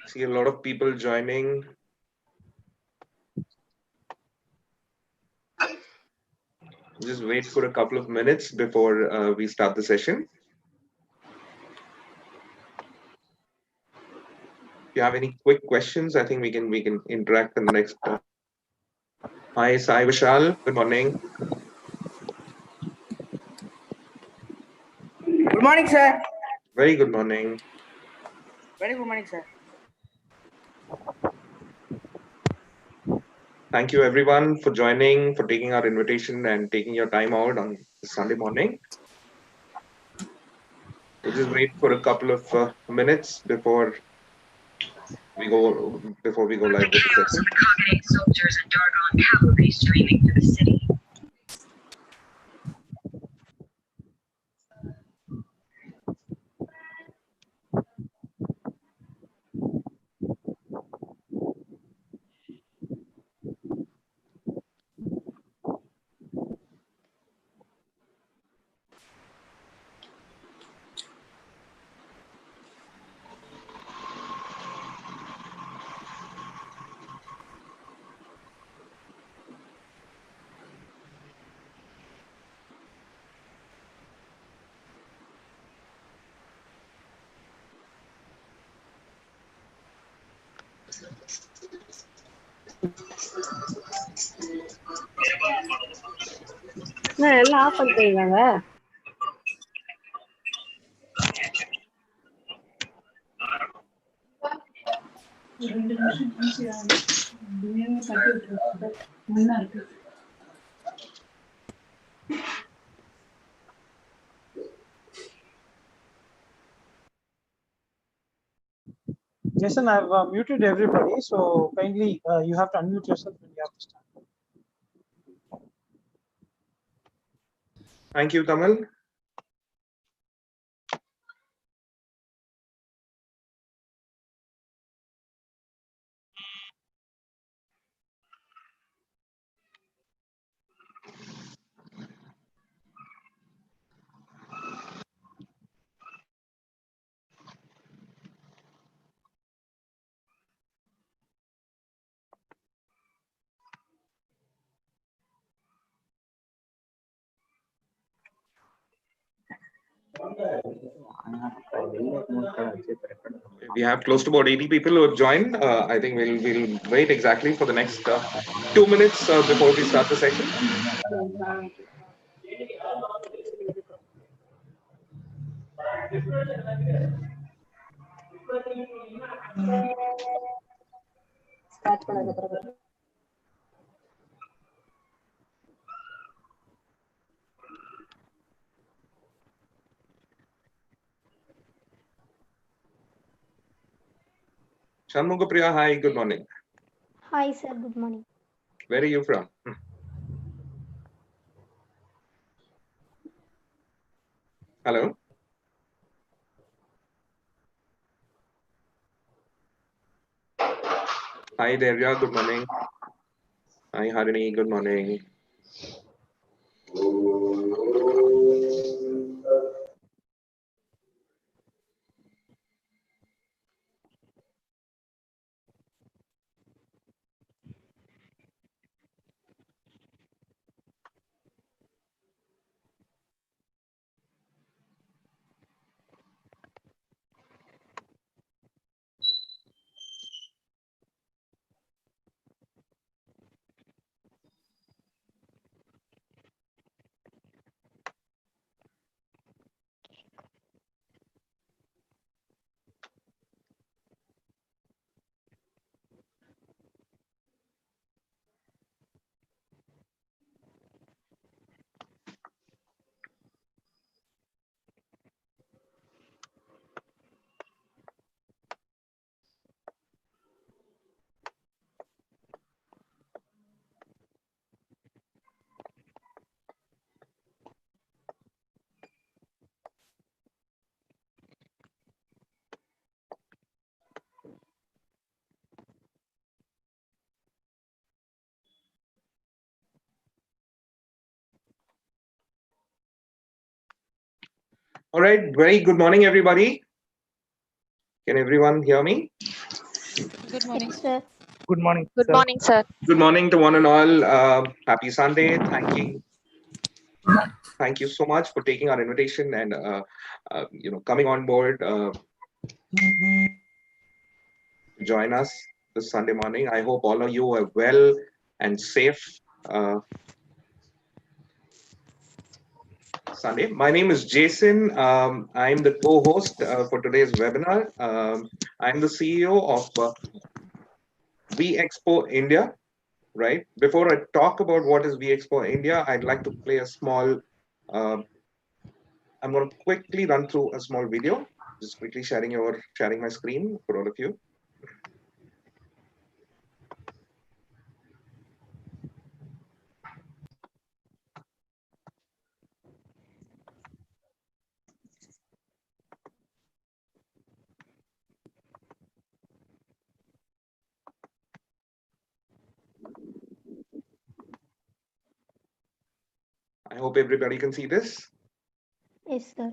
See a lot of people joining. Just wait for a couple of minutes before we start the session. If you have any quick questions, I think we can interact in the next. Hi, Sai Vishal. Good morning. Good morning, sir. Very good morning. Very good morning, sir. Thank you everyone for joining, for taking our invitation and taking your time out on Sunday morning. We'll just wait for a couple of minutes before we go live with the session. Accommodate soldiers and Dargon cavalry streaming through the city. எல்லாம் of பண்ணிட்டீங்களாங்க? Jason, I've muted everybody, so kindly you have to unmute yourself when you have to start. Thank you, Tamal. We have close to about 80 people who have joined. I think we'll wait exactly for the next 2 minutes before we start the session. Shanmugapriya, hi, good morning. Hi, sir. Good morning. Where are you from? Hello. Hi, Devya, good morning. Hi, Harini, good morning. All right, very good morning, everybody. Can everyone hear me? Good morning. Yes, sir. Good morning. Good sir. morning, sir. Good morning to one and all. Happy Sunday. Thank you so much for taking our invitation and coming on board to join us this Sunday morning. I hope all of you are well and safe. Sunday. My name is Jason. I'm the co-host for today's webinar. I'm the CEO of vExpo India. Right. Before I talk about what is vExpo India, I'd like to play a small. I'm going to quickly run through a small video. Just quickly sharing my screen for all of you. I hope everybody can see this. Yes, sir.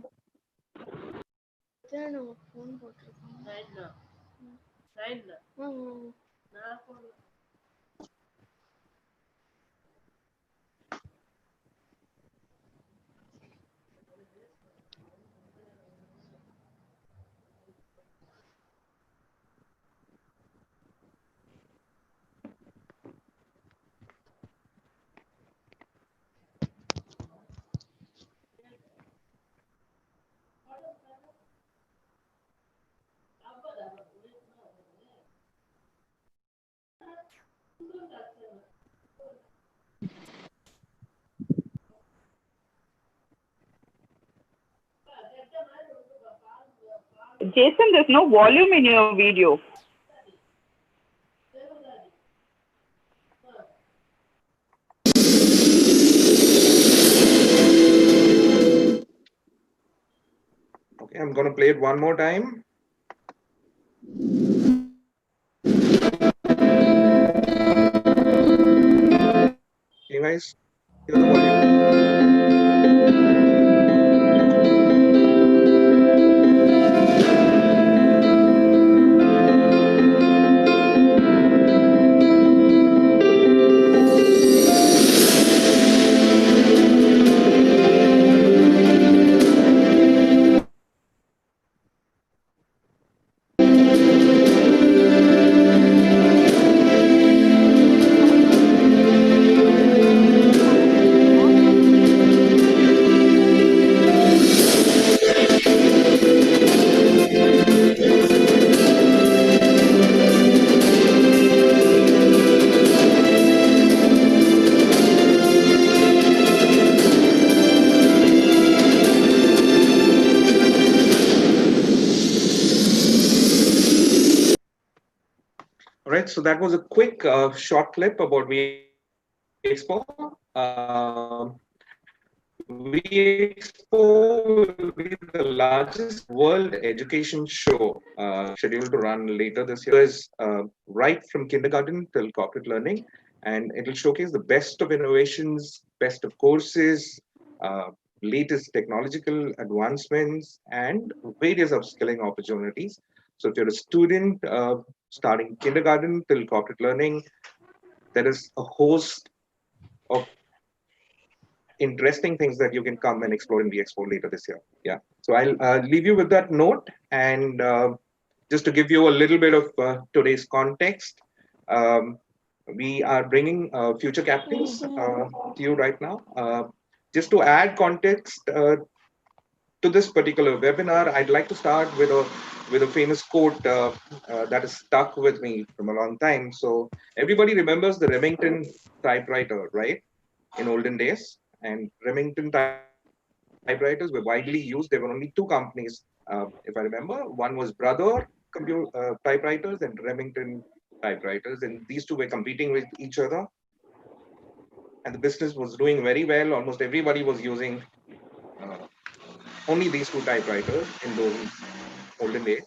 Jason, there's no volume in your video. Okay, I'm going to play it one more time. Can you guys hear the volume? All right, so that was a quick short clip about vExpo. vExpo will be the largest world education show scheduled to run later this year. It's right from kindergarten till corporate learning, and it will showcase the best of innovations, best of courses, latest technological advancements, and various upskilling opportunities. So if you're a student starting kindergarten till corporate learning, there is a host of interesting things that you can come and explore in vExpo later this year. Yeah. So I'll leave you with that note. And just to give you a little bit of today's context, we are bringing future captains to you right now. Just to add context to this particular webinar, I'd like to start with a famous quote that has stuck with me from a long time. So everybody remembers the Remington typewriter, right? In olden days, and Remington typewriters were widely used. There were only two companies, if I remember. One was Brother typewriters and Remington typewriters, and these two were competing with each other. And the business was doing very well. Almost everybody was using uh, only these two typewriters in those olden days.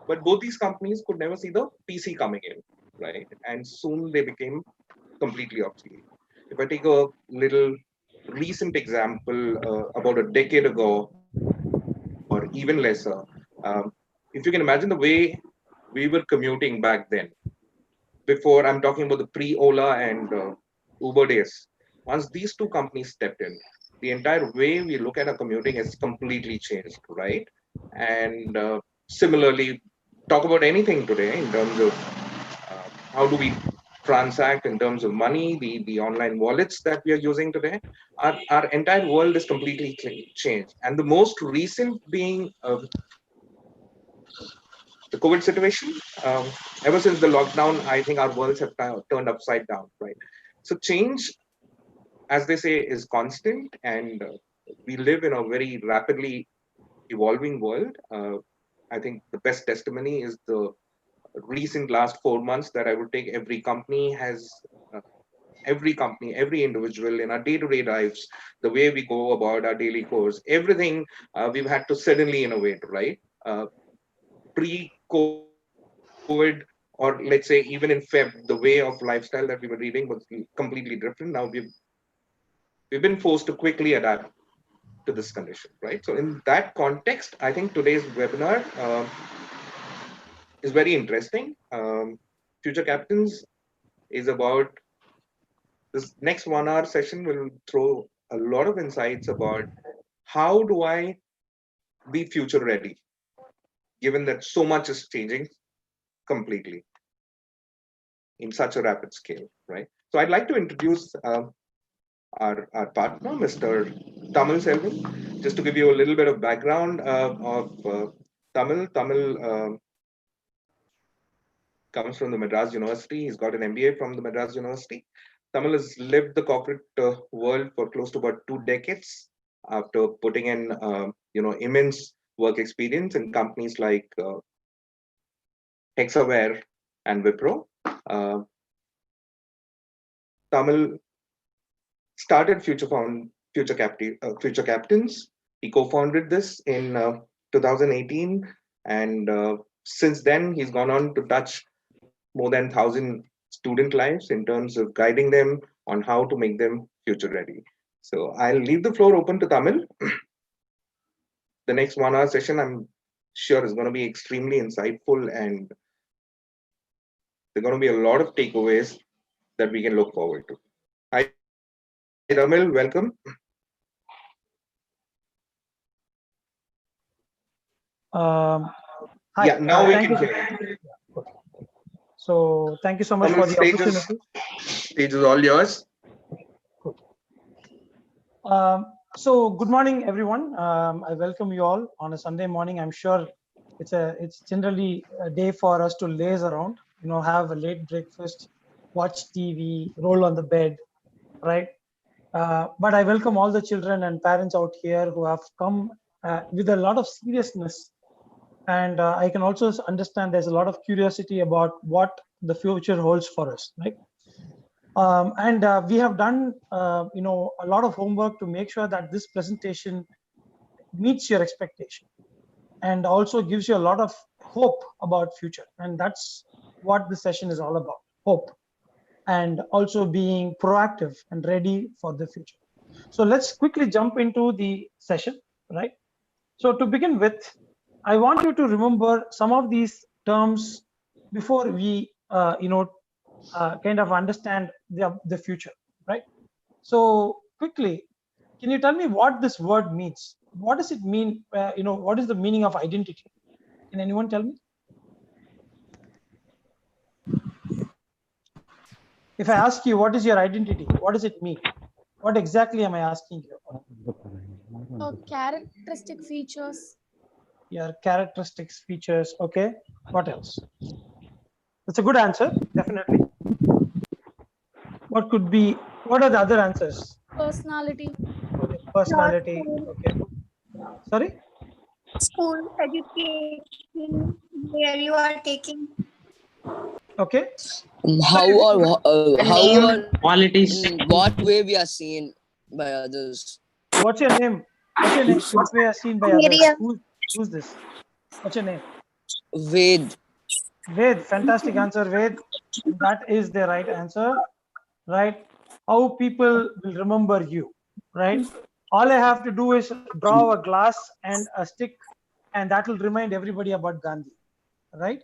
But both these companies could never see the PC coming in, right? And soon they became completely obsolete. If I take a little recent example about a decade ago or even lesser, if you can imagine the way we were commuting back then. Before, I'm talking about the pre-Ola and Uber days. Once these two companies stepped in, the entire way we look at our commuting has completely changed, right? And similarly, talk about anything today in terms of how do we transact in terms of money, the online wallets that we are using today. Our entire world is completely changed. And the most recent being the COVID situation. Ever since the lockdown, I think our worlds have turned upside down, right? So change, as they say, is constant, and we live in a very rapidly evolving world. I think the best testimony is the recent last 4 months that I would take. Uh, every company, every individual in our day-to-day lives, the way we go about our daily course, everything we've had to suddenly innovate, right? Pre-COVID, or let's say even in Feb, the way of lifestyle that we were leading was completely different. Now we've been forced to quickly adapt to this condition, right? So in that context, I think today's webinar is very interesting. Future Captains is about this next 1 hour session will throw a lot of insights about how do I be future ready, given that so much is changing completely in such a rapid scale, right? So I'd like to introduce our partner, Mr. Tamil Selvan, just to give you a little bit of background of Tamil. Tamil comes from the Madras University. He's got an MBA from the Madras University. Tamil has lived the corporate world for close to about 2 decades after putting in, immense work experience in companies like Hexaware and Wipro. Tamil started Future Captains. He co-founded this in 2018, and since then he's gone on to touch more than 1,000 student lives in terms of guiding them on how to make them future ready. So I'll leave the floor open to Tamil. The next 1 hour session, I'm sure, is going to be extremely insightful, and there are going to be a lot of takeaways that we can look forward to. Hi, Tamil, welcome. Hi. Yeah, now we thank can you. hear you. So thank you so much Tamil, for the opportunity. stage is all yours. So good morning, everyone. I welcome you all on a Sunday morning. I'm sure it's generally a day for us to laze around, have a late breakfast, watch TV, roll on the bed, right? But I welcome all the children and parents out here who have come with a lot of seriousness. And I can also understand there's a lot of curiosity about what the future holds for us, right? And we have done, a lot of homework to make sure that this presentation meets your expectation and also gives you a lot of hope about future. And that's what this session is all about, hope, and also being proactive and ready for the future. So let's quickly jump into the session, right? So to begin with, I want you to remember some of these terms before we, kind of understand the future, right? So quickly, can you tell me what this word means? What does it mean? What is the meaning of identity? Can anyone tell me? If I ask you, what is your identity? What does it mean? What exactly am I asking you? Characteristic features. Your characteristics, features. Okay. What else? That's a good answer, definitely. What could be? What are the other answers? Personality. Okay. Personality. Okay. Sorry. School education where you are taking. Okay. How qualities. in what way we are seen by others? What's your name? What's your name? What we are seen by others? Who's this? What's your name? Ved. Ved. Fantastic answer, Ved. That is the right answer, right? How people will remember you, right? All I have to do is draw a glass and a stick, and that will remind everybody about Gandhi, right?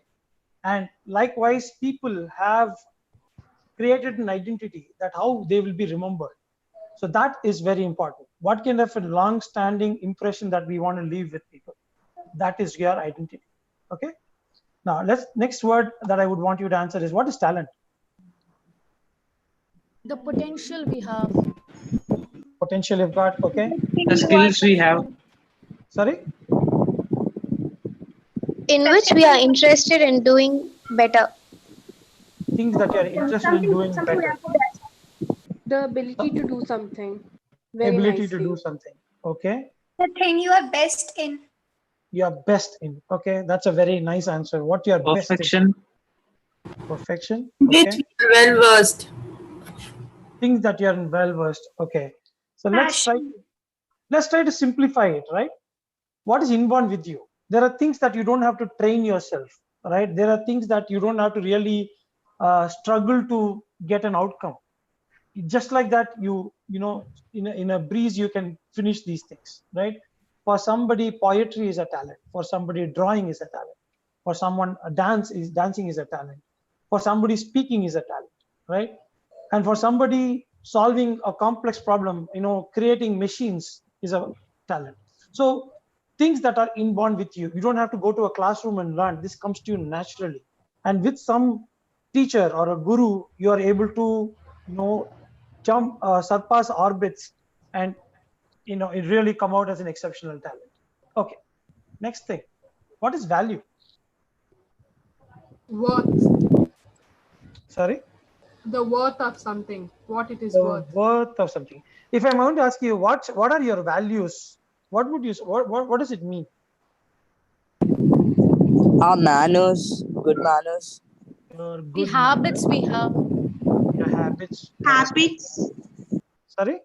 And likewise, people have created an identity that how they will be remembered. So that is very important. What kind of a long-standing impression that we want to leave with people? That is your identity. Okay. Now, next word that I would want you to answer is, what is talent? The potential we have. Potential you've got. Okay. The skills we have. Sorry. In which we are interested in doing better. Things that you are interested in doing better. The ability to do something. Very Ability nicely. to do something. Okay. The thing you are best in. You are best in. Okay. That's a very nice answer. What you are best in? Perfection. Perfection. Which Okay. we are well versed. Things that you are well versed. Okay. So let's try to simplify it, right? What is inborn with you? There are things that you don't have to train yourself, right? There are things that you don't have to really struggle to get an outcome. Just like that, you know, in a breeze you can finish these things, right? For somebody, poetry is a talent. For somebody, drawing is a talent. For someone, dancing is a talent. For somebody, speaking is a talent, right? And for somebody, solving a complex problem, creating machines is a talent. So things that are inborn with you, you don't have to go to a classroom and learn. This comes to you naturally. And with some teacher or a guru, you are able to jump, surpass orbits, and it really come out as an exceptional talent. Okay. Next thing, what is value? Worth. Sorry. The worth of something. What it is The worth. worth of something. If I'm going to ask you what are your values, what would you, what does it mean? Our manners, good manners. Your The good habits we have. your habits. Habits. Sorry.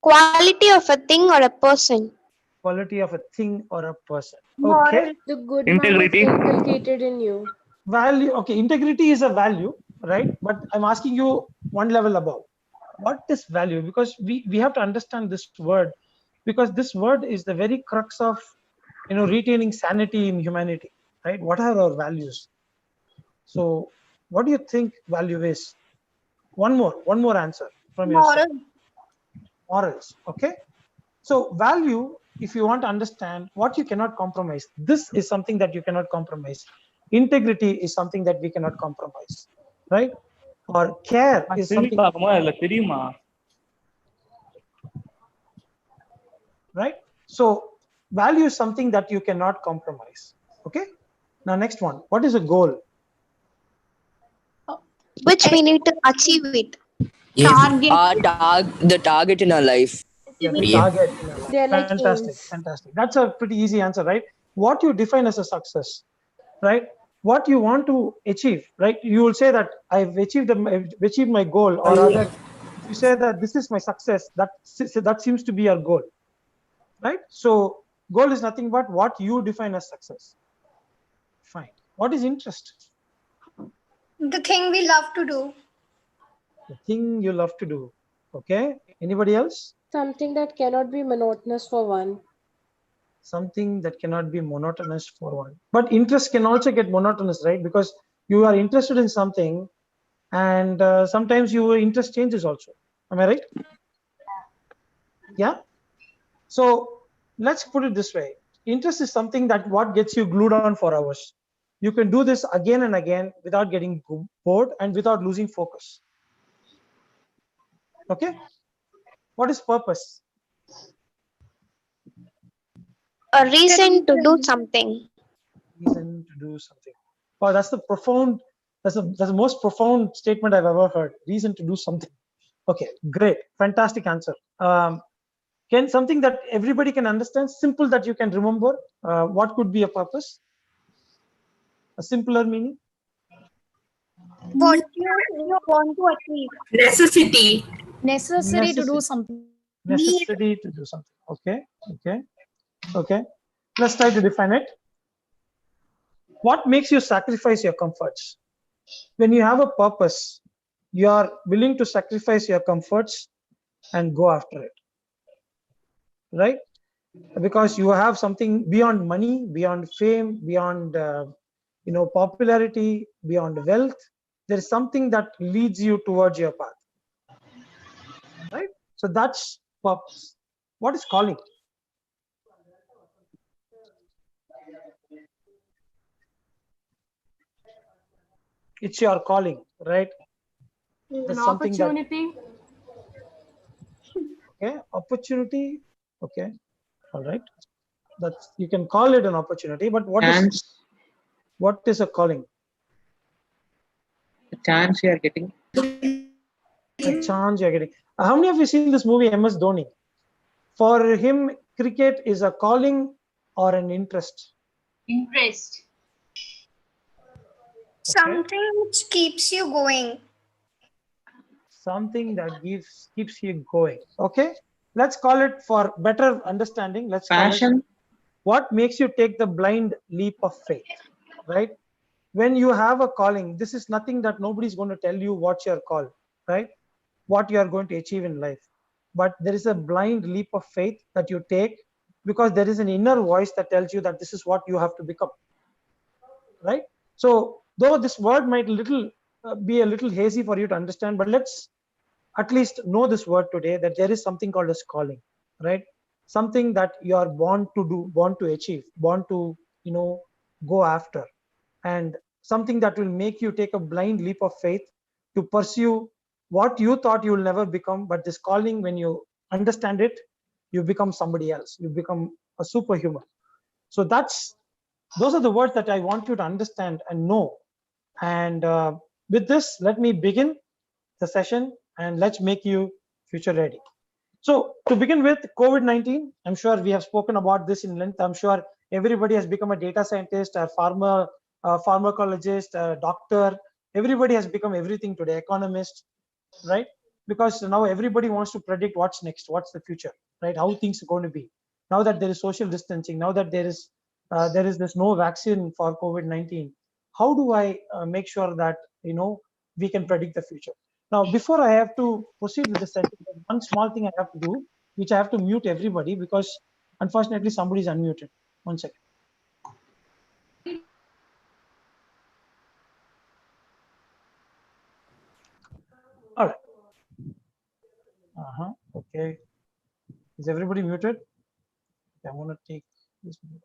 Quality of a thing or a person. Quality of a thing or a person. Moral. Okay. The good Integrity. manners inculcated in you. Value. Okay. Integrity is a value, right? But I'm asking you one level above. What is value? Because we have to understand this word, because this word is the very crux of retaining sanity in humanity, right? What are our values? So what do you think value is? One more answer from yourself. Morals. Okay. So value, if you want to understand what you cannot compromise, this is something that you cannot compromise. Integrity is something that we cannot compromise, right? Or care is something, right? So value is something that you cannot compromise. Okay. Now next one, what is a goal? Which we need to achieve it. The target in our life. Yeah, the target in our life. They're like Fantastic, aims. fantastic. That's a pretty easy answer, right? What you define as a success, right? What you want to achieve, right? You will say that I've achieved my goal, or rather, if you say that this is my success, that seems to be your goal, right? So goal is nothing but what you define as success. Fine. What is interest? The thing we love to do. The thing you love to do. Okay. Anybody else? Something that cannot be monotonous for one. Something that cannot be monotonous for one. But interest can also get monotonous, right? Because you are interested in something, and sometimes your interest changes also. Am I right? Yeah. So let's put it this way. Interest is something that what gets you glued on for hours. You can do this again and again without getting bored and without losing focus. Okay. What is purpose? A reason to do something. Reason to do something. Oh, that's the profound. That's the most profound statement I've ever heard. Reason to do something. Okay, great, fantastic answer. Can something that everybody can understand, simple, that you can remember? What could be a purpose? A simpler meaning? What you want to achieve. Necessity. Necessary to do something. Necessity to do something. Okay. Let's try to define it. What makes you sacrifice your comforts? When you have a purpose, you are willing to sacrifice your comforts and go after it, right? Because you have something beyond money, beyond fame, beyond popularity, beyond wealth. There is something that leads you towards your path, right? So that's purpose. What is calling? It's your calling, right? There's An something that, opportunity. okay, opportunity, okay, all right. That's, you can call it an opportunity, but what is a calling? The chance you are getting. A chance you're getting. How many of you seen this movie MS Dhoni? For him, cricket is a calling or an interest? Interest. Okay. Something which keeps you going. Something that keeps you going. Okay, let's call it, for better understanding, let's call Passion. it what makes you take the blind leap of faith, right? When you have a calling, this is nothing that nobody's going to tell you what's your call, right? What you are going to achieve in life, but there is a blind leap of faith that you take, because there is an inner voice that tells you that this is what you have to become, right? So though this word might be a little hazy for you to understand, but let's at least know this word today, that there is something called as calling, right? Something that you are born to do, born to achieve, born to go after, and something that will make you take a blind leap of faith to pursue what you thought you will never become. But this calling, when you understand it, you become somebody else, you become a superhuman. So those are the words that I want you to understand and know. And with this, let me begin the session, and let's make you future ready. So to begin with, COVID-19, I'm sure we have spoken about this in length. I'm sure everybody has become a data scientist, a pharmacologist, a doctor. Everybody has become everything today, economist, right? Because now everybody wants to predict what's next, what's the future, right? How things are going to be. Now that there is social distancing, now that there is this no vaccine for COVID-19, how do I make sure that we can predict the future? Now, before I have to proceed with the session, there's one small thing I have to do, which I have to mute everybody, because unfortunately somebody is unmuted. 1 second. All right. Okay. Is everybody muted? I want to take this mute off.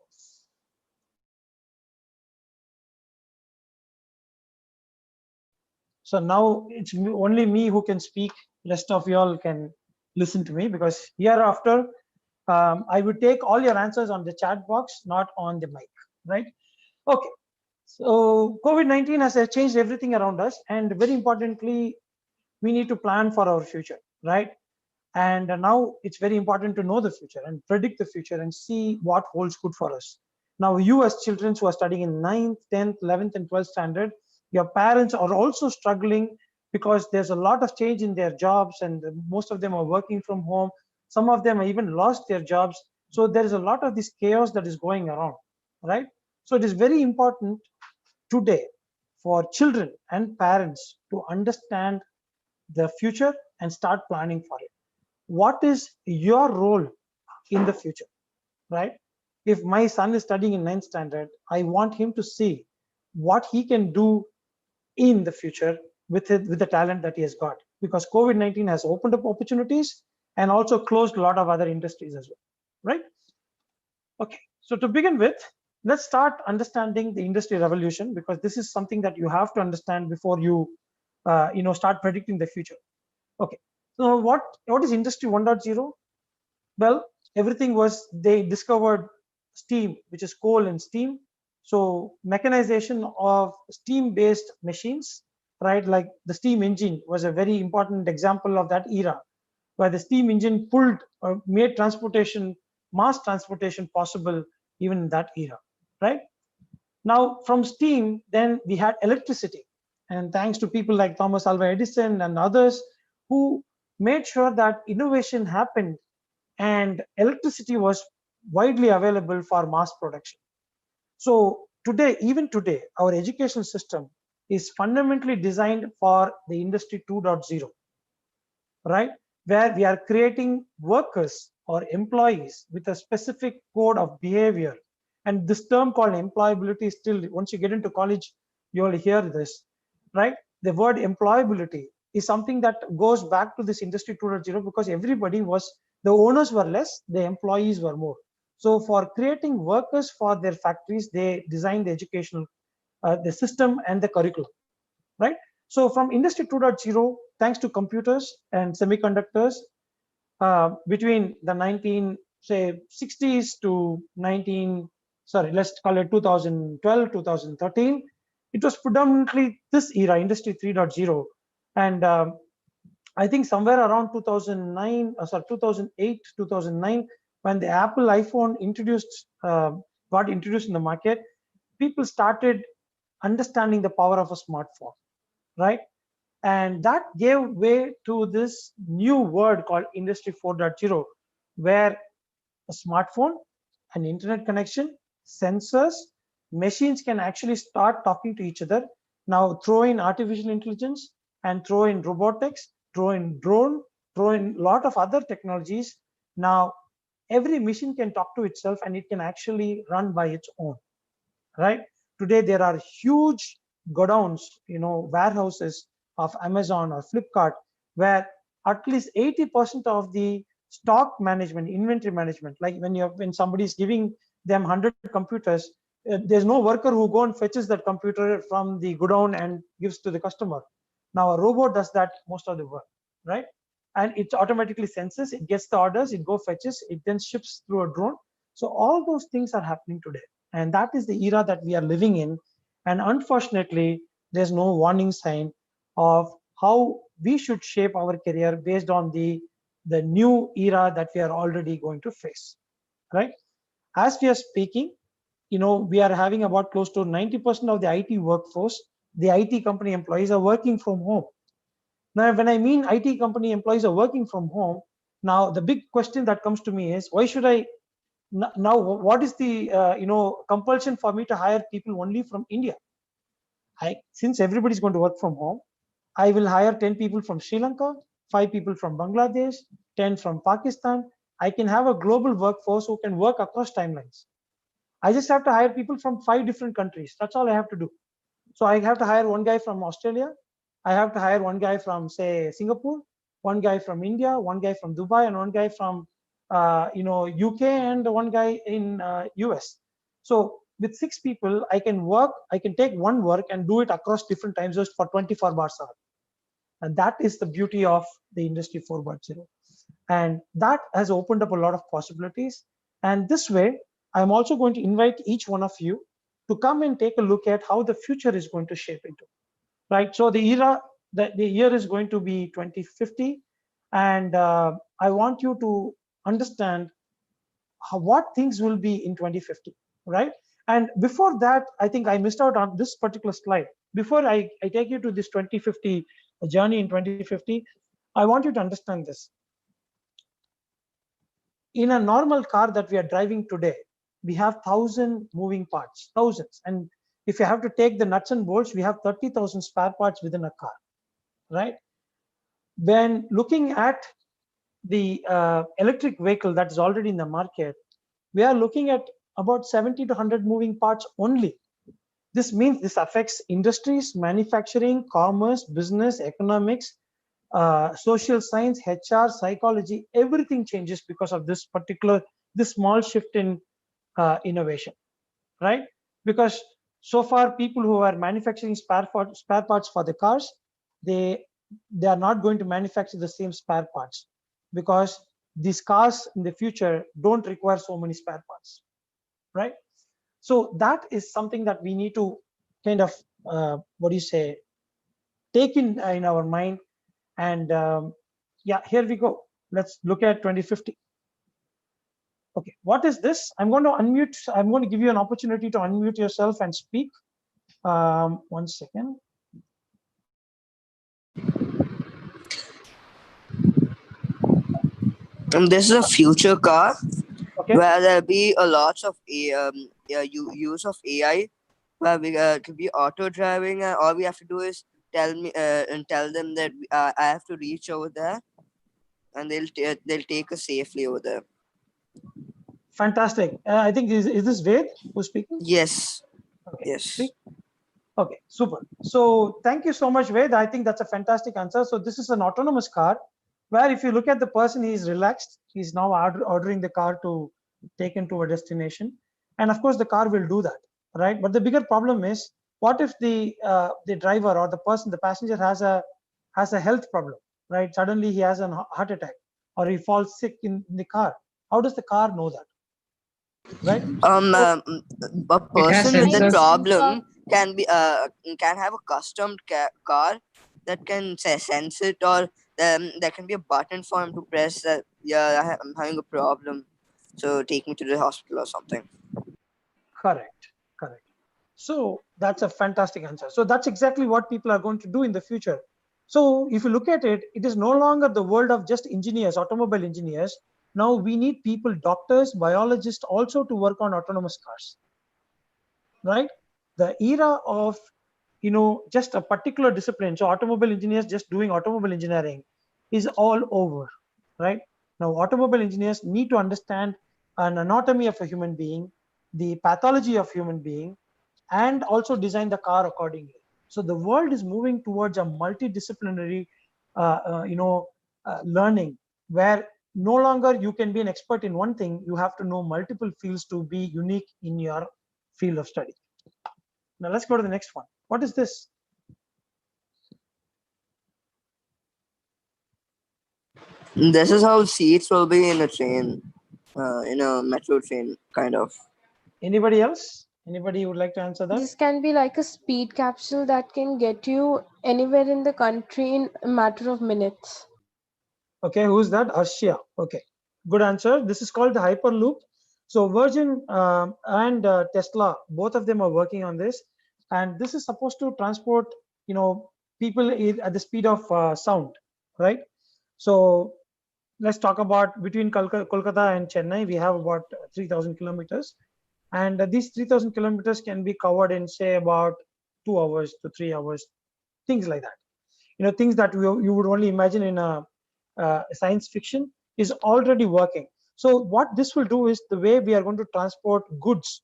So now it's only me who can speak. Rest of y'all can listen to me, because hereafter I would take all your answers on the chat box, not on the mic, right? Okay. So COVID-19 has changed everything around us, and very importantly, we need to plan for our future, right? And now it's very important to know the future and predict the future and see what holds good for us. Now, you as children who are studying in 9th, 10th, 11th, and 12th standard, your parents are also struggling, because there's a lot of change in their jobs, and most of them are working from home. Some of them have even lost their jobs. So there is a lot of this chaos that is going around, right? So it is very important today for children and parents to understand the future and start planning for it. What is your role in the future, right? If my son is studying in 9th standard, I want him to see what he can do in the future with the talent that he has got, because COVID-19 has opened up opportunities and also closed a lot of other industries as well, right? Okay, so to begin with, let's start understanding the industry revolution, because this is something that you have to understand before you start predicting the future. Okay, so what is industry 1.0? Well, everything was, they discovered steam, which is coal and steam. So mechanization of steam based machines, right? Like the steam engine was a very important example of that era, where the steam engine pulled or made transportation, mass transportation possible even in that era, right? Now from steam, then we had electricity, and thanks to people like Thomas Alva Edison and others who made sure that innovation happened and electricity was widely available for mass production. So today, even today, our education system is fundamentally designed for the industry 2.0, right? Where we are creating workers or employees with a specific code of behavior And this term called employability is still, once you get into college, you'll hear this, right? The word employability is something that goes back to this industry 2.0, because everybody was, the owners were less, the employees were more. So for creating workers for their factories, they designed the educational, the system and the curriculum, right? So from industry 2.0, thanks to computers and semiconductors, between the 60s to let's call it 2012, 2013, it was predominantly this era, industry 3.0. And I think somewhere around 2008, 2009, when the Apple iPhone got introduced in the market, people started understanding the power of a smartphone, right? And that gave way to this new word called industry 4.0, where a smartphone, an internet connection, sensors, machines can actually start talking to each other. Now throw in artificial intelligence and throw in robotics, throw in drone, throw in a lot of other technologies. Now every machine can talk to itself and it can actually run by its own, right? Today there are huge godowns, warehouses of Amazon or Flipkart, where at least 80% of the stock management, inventory management, like when somebody is giving them 100 computers, there's no worker who go and fetches that computer from the godown and gives to the customer. Now a robot does that most of the work, right? And it automatically senses, it gets the orders, it go fetches, it then ships through a drone. So all those things are happening today, and that is the era that we are living in. And unfortunately, there's no warning sign of how we should shape our career based on the new era that we are already going to face, right? As we are speaking, we are having about close to 90% of the IT workforce, the IT company employees, are working from home. Now when I mean IT company employees are working from home, now the big question that comes to me is, why should I now, what is the compulsion for me to hire people only from India? Since everybody's going to work from home, I will hire 10 people from Sri Lanka, 5 people from Bangladesh, 10 from Pakistan. I can have a global workforce who can work across timelines. I just have to hire people from 5 different countries. That's all I have to do. So I have to hire one guy from Australia. I have to hire one guy from, say, Singapore, one guy from India, one guy from Dubai, and one guy from UK, and one guy in US. So with 6 people, I can take one work and do it across different time zones for 24 hours. And that is the beauty of the industry 4.0. And that has opened up a lot of possibilities. And this way, I'm also going to invite each one of you to come and take a look at how the future is going to shape into, right? So the year is going to be 2050. And I want you to understand what things will be in 2050, right? And before that, I think I missed out on this particular slide. Before I take you to this 2050 journey in 2050, I want you to understand this. In a normal car that we are driving today, we have 1,000 moving parts, thousands. And if you have to take the nuts and bolts, we have 30,000 spare parts within a car, right? When looking at the electric vehicle that is already in the market, we are looking at about 70 to 100 moving parts only. This means this affects industries, manufacturing, commerce, business, economics, social science, HR, psychology. Everything changes because of this small shift in innovation, right? Because so far, people who are manufacturing spare parts for the cars, they are not going to manufacture the same spare parts, because these cars in the future don't require so many spare parts, right? So that is something that we need to kind of take in our mind. And yeah, here we go. Let's look at 2050. Okay, what is this? I'm going to unmute. I'm going to give you an opportunity to unmute yourself and speak. 1 second. This is a future car Okay. where there'll be a lot of use of AI, where we could be auto driving, and all we have to do is tell them that I have to reach over there, and they'll take us safely over there. Fantastic. I think is this Ved who's speaking? Yes. Okay. Yes. Speak. Okay, super. So thank you so much, Ved. I think that's a fantastic answer. So this is an autonomous car where if you look at the person, he's relaxed. He's now ordering the car to take him to a destination. And of course, the car will do that, right? But the bigger problem is, what if the driver or the person, the passenger has a health problem, right? Suddenly he has a heart attack or he falls sick in the car. How does the car know that? Right? A person with that problem can have a custom car that can sense it, or there can be a button for him to press that. Yeah, I'm having a problem, so take me to the hospital or something. Correct. So that's a fantastic answer. So that's exactly what people are going to do in the future. So if you look at it, it is no longer the world of just engineers, automobile engineers. Now we need people, doctors, biologists also to work on autonomous cars, right? The era of, just a particular discipline, so automobile engineers just doing automobile engineering, is all over, right? Now automobile engineers need to understand an anatomy of a human being, the pathology of human being, and also design the car accordingly. So the world is moving towards a multidisciplinary learning, where no longer you can be an expert in one thing. You have to know multiple fields to be unique in your field of study. Now let's go to the next one. What is this? This is how seats will be in a train, in a metro train, kind of. Anybody else? Anybody would like to answer that? This can be like a speed capsule that can get you anywhere in the country in a matter of minutes. Okay, who's that? Arshia. Okay, good answer. This is called the Hyperloop. So Virgin and Tesla, both of them are working on this, and this is supposed to transport, people at the speed of sound, right? So let's talk about between Kolkata and Chennai. We have about 3,000 kilometers, and these 3,000 kilometers can be covered in, say, about 2 hours to 3 hours, things like that. Things that you would only imagine in a science fiction is already working. So what this will do is the way we are going to transport goods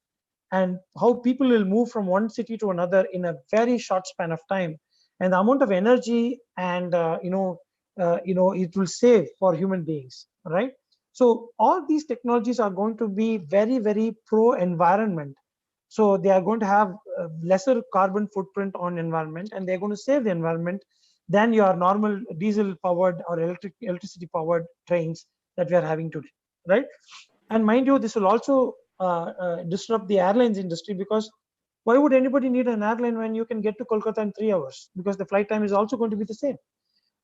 and how people will move from one city to another in a very short span of time, and the amount of energy and it will save for human beings, right? So all these technologies are going to be very, very pro environment. So they are going to have lesser carbon footprint on environment, and they're going to save the environment than your normal diesel powered or electricity powered trains that we are having today, right? And mind you, this will also disrupt the airlines industry, because why would anybody need an airline when you can get to Kolkata in 3 hours, because the flight time is also going to be the same,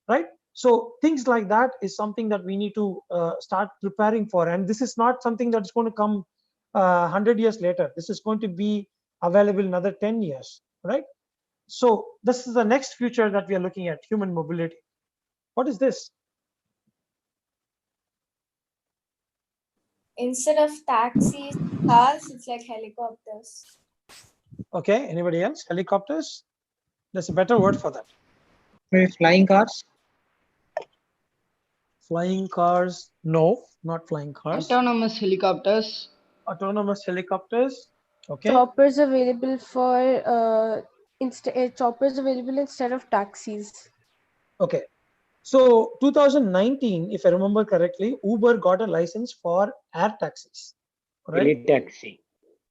right? So things like that is something that we need to start preparing for, and this is not something that's going to come 100 years later. This is going to be available in another 10 years, right? So this is the next future that we are looking at, human mobility. What is this? Instead of taxis, cars, it's like helicopters. Okay, anybody else? Helicopters? There's a better word for that. Maybe flying cars. Flying cars? No, not flying cars. Autonomous helicopters. Autonomous helicopters? Okay. Choppers available for choppers available instead of taxis. Okay. So 2019, if I remember correctly, Uber got a license for air taxis, right? Taxi.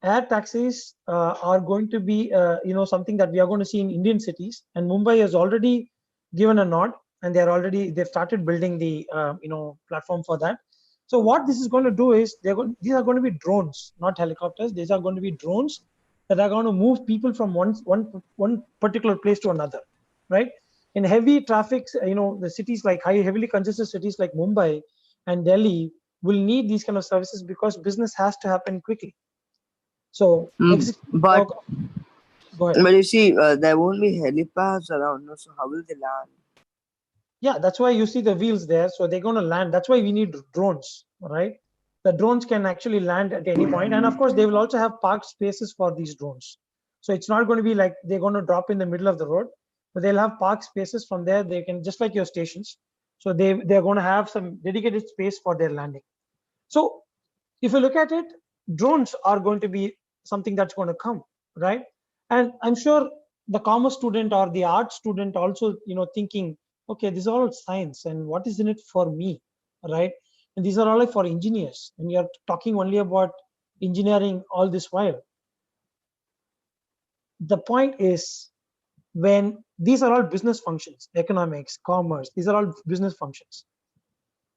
Air taxis are going to be, something that we are going to see in Indian cities, and Mumbai has already given a nod, and they've started building the, platform for that. So what this is going to do is these are going to be drones, not helicopters. These are going to be drones that are going to move people from one particular place to another, right? In heavy traffic, the cities like heavily congested cities like Mumbai and Delhi will need these kind of services, because business has to happen quickly. So, but go ahead. But you see, there won't be helipads around, so how will they land? Yeah, that's why you see the wheels there. So they're going to land. That's why we need drones, right? The drones can actually land at any point, and of course they will also have parked spaces for these drones. So it's not going to be like they're going to drop in the middle of the road, but they'll have parked spaces. From there they can, just like your stations, so they're going to have some dedicated space for their landing. So if you look at it, drones are going to be something that's going to come, right? And I'm sure the commerce student or the art student also, thinking, okay, this is all science and what is in it for me, right? And these are all for engineers, and you're talking only about engineering all this while. The point is, when these are all business functions, economics, commerce, these are all business functions.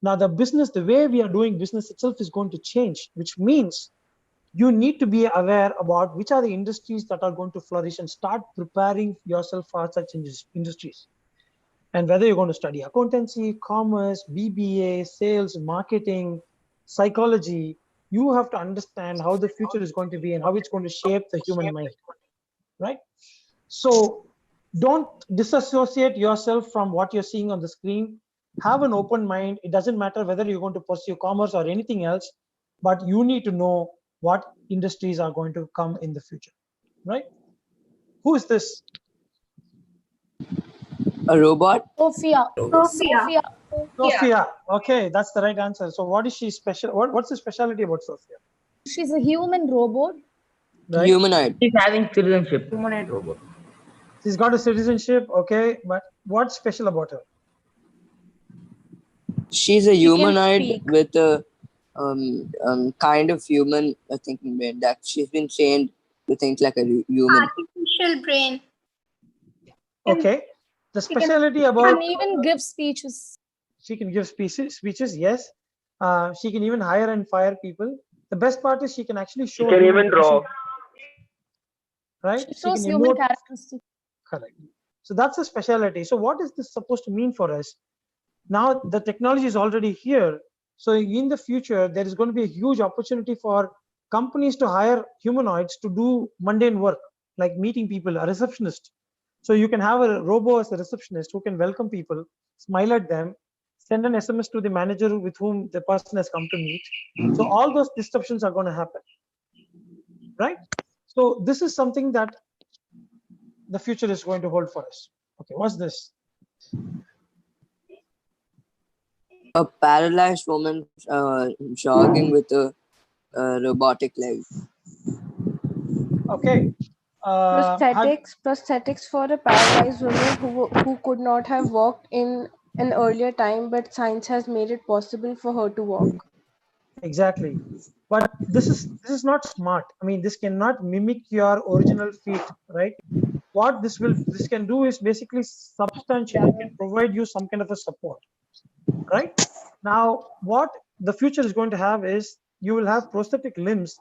Now the way we are doing business itself is going to change, which means you need to be aware about which are the industries that are going to flourish and start preparing yourself for such industries. And whether you're going to study accountancy, commerce, BBA, sales, marketing, psychology, you have to understand how the future is going to be and how it's going to shape the human mind, right? So don't disassociate yourself from what you're seeing on the screen. Have an open mind. It doesn't matter whether you're going to pursue commerce or anything else, but you need to know what industries are going to come in the future, right? Who is this? A robot? Sophia. Sophia. Sophia. Okay, that's the right answer. So what is she special? What's the specialty about Sophia? She's a human robot. Right? Humanoid. She's having citizenship. Humanoid robot. She's got a citizenship. Okay, but what's special about her? She's a She can humanoid speak. with a kind of human thinking brain, that she's been trained to think like a human. Artificial brain. Okay, the specialty She about can even give speeches. she can give speeches. Yes, she can even hire and fire people. The best part is she can actually show. She can even draw. Right? She shows can human emote. characteristics. Correct. So that's a specialty. So what is this supposed to mean for us? Now the technology is already here. So in the future, there is going to be a huge opportunity for companies to hire humanoids to do mundane work, like meeting people, a receptionist. So you can have a robo as a receptionist who can welcome people, smile at them, send an SMS to the manager with whom the person has come to meet. So all those disruptions are going to happen, right? So this is something that the future is going to hold for us. Okay, what's this? A paralyzed woman jogging with a robotic leg. Okay. Prosthetics for a paralyzed woman who could not have walked in an earlier time, but science has made it possible for her to walk. Exactly. But this is not smart. I mean, this cannot mimic your original feet, right? What this can do is basically substantiate. It can provide you some kind of a support, right? Now, what the future is going to have is you will have prosthetic limbs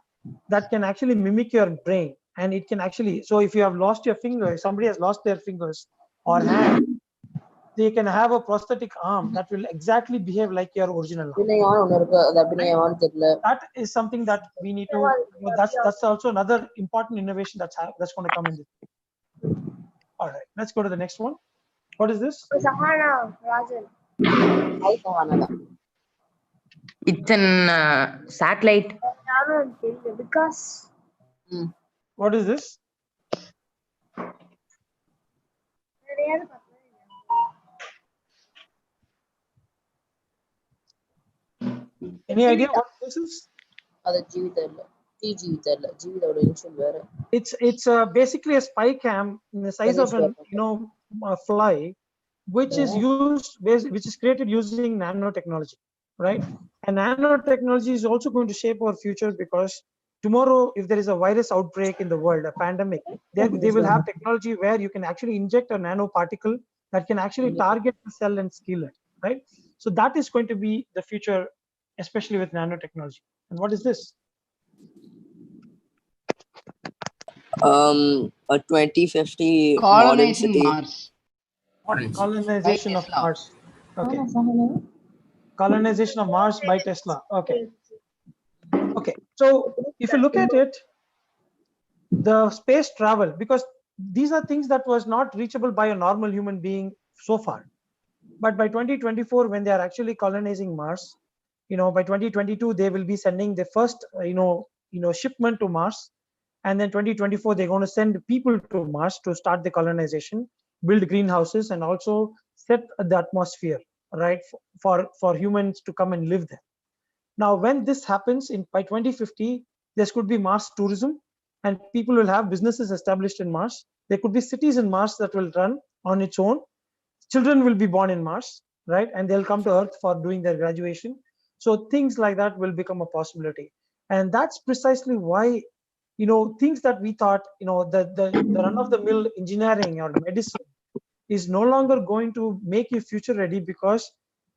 that can actually mimic your brain, and it can actually. So if you have lost your finger, somebody has lost their fingers or hand, they can have a prosthetic arm that will exactly behave like your original arm. That is something that we need to. That's also another important innovation that's going to come in this. All right, let's go to the next one. What is this? Sahana, Rajan. It's an satellite. Because What is this? Any idea what this is? It's basically a spy cam in the size of an a fly, which is created using nanotechnology, right? And nanotechnology is also going to shape our future, because tomorrow, if there is a virus outbreak in the world, a pandemic, they will have technology where you can actually inject a nanoparticle that can actually target the cell and kill it, right? So that is going to be the future, especially with nanotechnology. And what is this? A 2050 modern city. Mars. Colonization of Mars. Okay. Colonization of Mars by Tesla. Okay. Okay. So if you look at it, the space travel, because these are things that was not reachable by a normal human being so far. But by 2024, when they are actually colonizing Mars, by 2022, they will be sending the first, shipment to Mars. And then 2024, they're going to send people to Mars to start the colonization, build greenhouses, and also set the atmosphere, right, for humans to come and live there. Now, when this happens by 2050, there could be Mars tourism, and people will have businesses established in Mars. There could be cities in Mars that will run on its own. Children will be born in Mars, right? And they'll come to Earth for doing their graduation. So things like that will become a possibility. And that's precisely why, things that we thought, the run-of-the-mill engineering or medicine is no longer going to make you future ready, because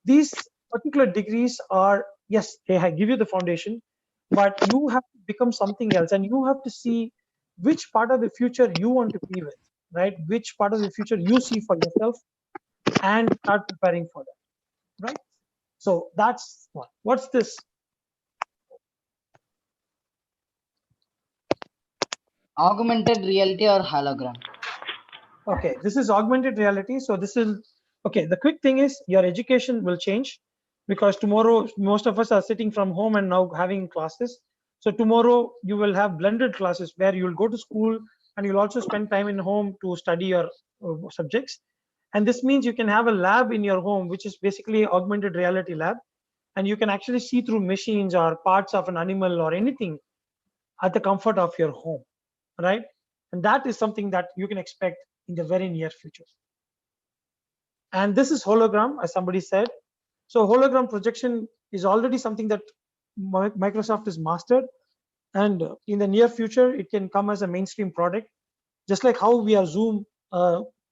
these particular degrees are, yes, they give you the foundation, but you have to become something else, and you have to see which part of the future you want to be with, right? Which part of the future you see for yourself, and start preparing for that, right? So that's one. What's this? Augmented reality or hologram? Okay, this is augmented reality. So this is, okay, the quick thing is your education will change, because tomorrow most of us are sitting from home and now having classes. So tomorrow you will have blended classes where you will go to school and you'll also spend time in home to study your subjects. And this means you can have a lab in your home, which is basically augmented reality lab, and you can actually see through machines or parts of an animal or anything at the comfort of your home, right? And that is something that you can expect in the very near future. And this is hologram, as somebody said. So hologram projection is already something that Microsoft has mastered, and in the near future it can come as a mainstream product, just like how we are Zoom.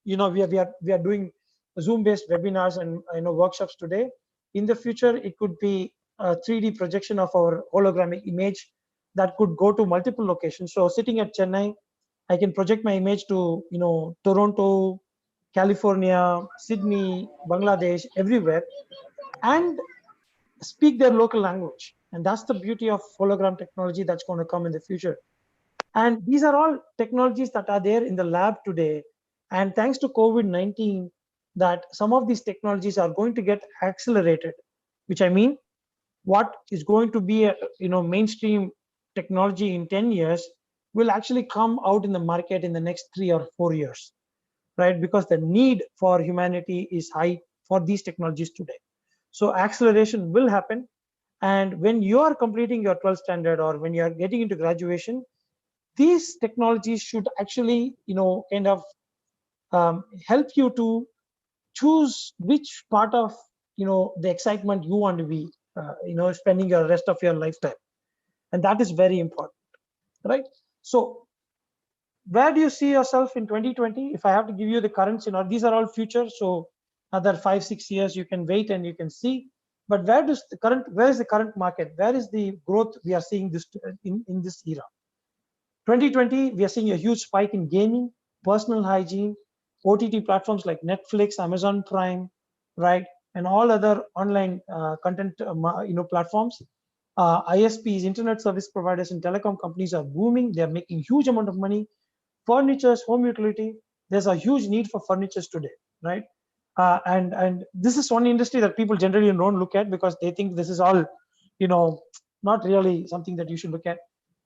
We are doing Zoom based webinars and workshops today. In the future it could be a 3D projection of our hologramic image that could go to multiple locations. So sitting at Chennai, I can project my image to Toronto, California, Sydney, Bangladesh, everywhere, and speak their local language. And that's the beauty of hologram technology that's going to come in the future. And these are all technologies that are there in the lab today. And thanks to COVID-19, that some of these technologies are going to get accelerated, which I mean, what is going to be a mainstream technology in 10 years will actually come out in the market in the next 3 or 4 years, right? Because the need for humanity is high for these technologies today. So acceleration will happen. And when you are completing your 12th standard or when you are getting into graduation, these technologies should actually, kind of help you to choose which part of, the excitement you want to be, spending your rest of your lifetime. And that is very important, right? So where do you see yourself in 2020? If I have to give you the current scenario, these are all future. So another 5-6 years, you can wait and you can see. But where is the current market? Where is the growth we are seeing this in this era? 2020, we are seeing a huge spike in gaming, personal hygiene, OTT platforms like Netflix, Amazon Prime, right, and all other online content, platforms. ISPs, internet service providers, and telecom companies are booming. They are making huge amount of money. Furnitures, home utility. There's a huge need for furnitures today, right? And this is one industry that people generally don't look at because they think this is all, not really something that you should look at.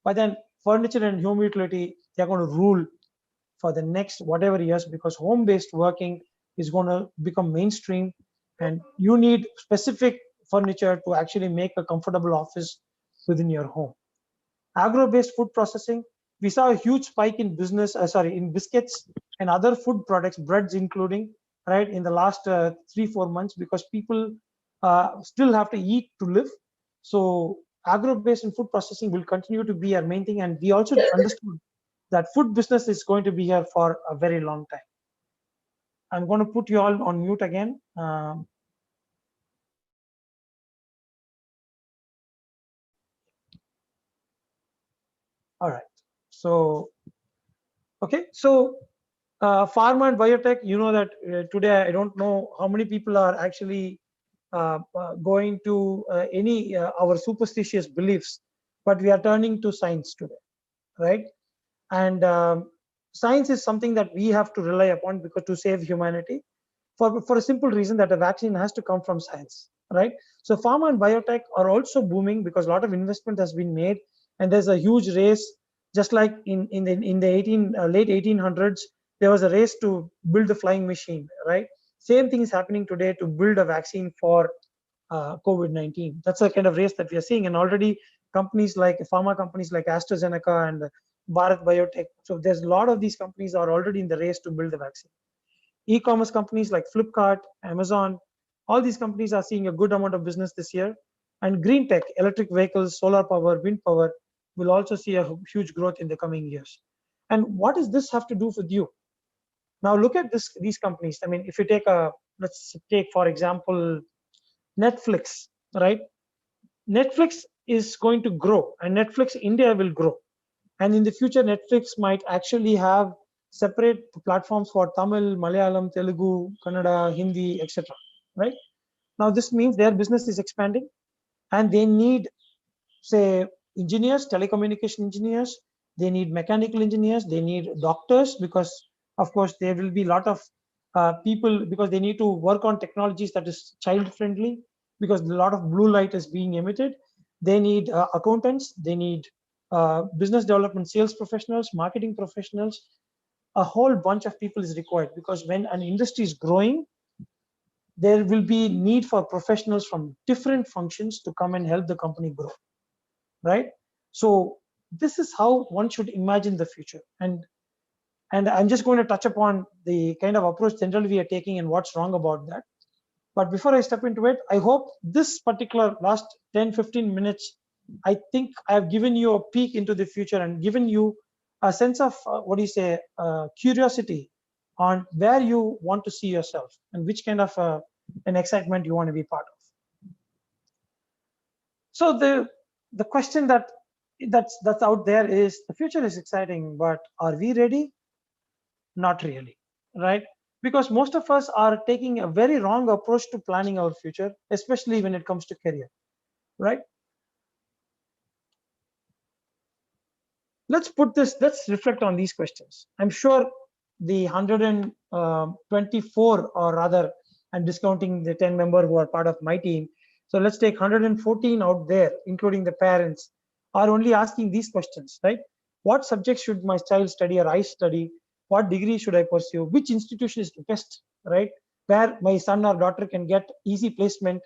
But then furniture and home utility, they're going to rule for the next whatever years, because home-based working is going to become mainstream, and you need specific furniture to actually make a comfortable office within your home. Agro-based food processing, we saw a huge spike in in biscuits and other food products, breads including, right, in the last 3-4 months, because people still have to eat to live. So agro-based and food processing will continue to be our main thing, and we also understood that food business is going to be here for a very long time. I'm going to put you all on mute again. All right. So, okay. So, pharma and biotech, you know that today, I don't know how many people are actually going to any our superstitious beliefs, but we are turning to science today, right? And science is something that we have to rely upon because to save humanity, for a simple reason that a vaccine has to come from science, right? So pharma and biotech are also booming because a lot of investment has been made, and there's a huge race. Just like in the late 1800s, there was a race to build the flying machine, right? Same thing is happening today to build a vaccine for COVID-19. That's the kind of race that we are seeing, and already companies like pharma companies like AstraZeneca and Bharat Biotech. So there's a lot of these companies are already in the race to build the vaccine. E-commerce companies like Flipkart, Amazon, all these companies are seeing a good amount of business this year. And green tech, electric vehicles, solar power, wind power will also see a huge growth in the coming years. And what does this have to do with you? Now look at these companies. I mean, if you take let's take for example, Netflix, right? Netflix is going to grow, and Netflix India will grow. And in the future, Netflix might actually have separate platforms for Tamil, Malayalam, Telugu, Kannada, Hindi, etc. Right? Now, this means their business is expanding, and they need, say, engineers, telecommunication engineers. They need mechanical engineers. They need doctors, because, of course, there will be a lot of people, because they need to work on technologies that is child friendly, because a lot of blue light is being emitted. They need accountants. They need business development, sales professionals, marketing professionals. A whole bunch of people is required, because when an industry is growing, there will be need for professionals from different functions to come and help the company grow, right? So this is how one should imagine the future. And I'm just going to touch upon the kind of approach generally we are taking and what's wrong about that. But before I step into it, I hope this particular last 10-15 minutes, I think I've given you a peek into the future and given you a sense of curiosity on where you want to see yourself and which kind of an excitement you want to be part of. So the question that's out there is, the future is exciting, but are we ready? Not really, right? Because most of us are taking a very wrong approach to planning our future, especially when it comes to career, right? Let's reflect on these questions. I'm sure the 124, or rather, I'm discounting the 10 members who are part of my team. So let's take 114 out there, including the parents, are only asking these questions, right? What subjects should my child study or I study? What degree should I pursue? Which institution is the best, right? Where my son or daughter can get easy placement,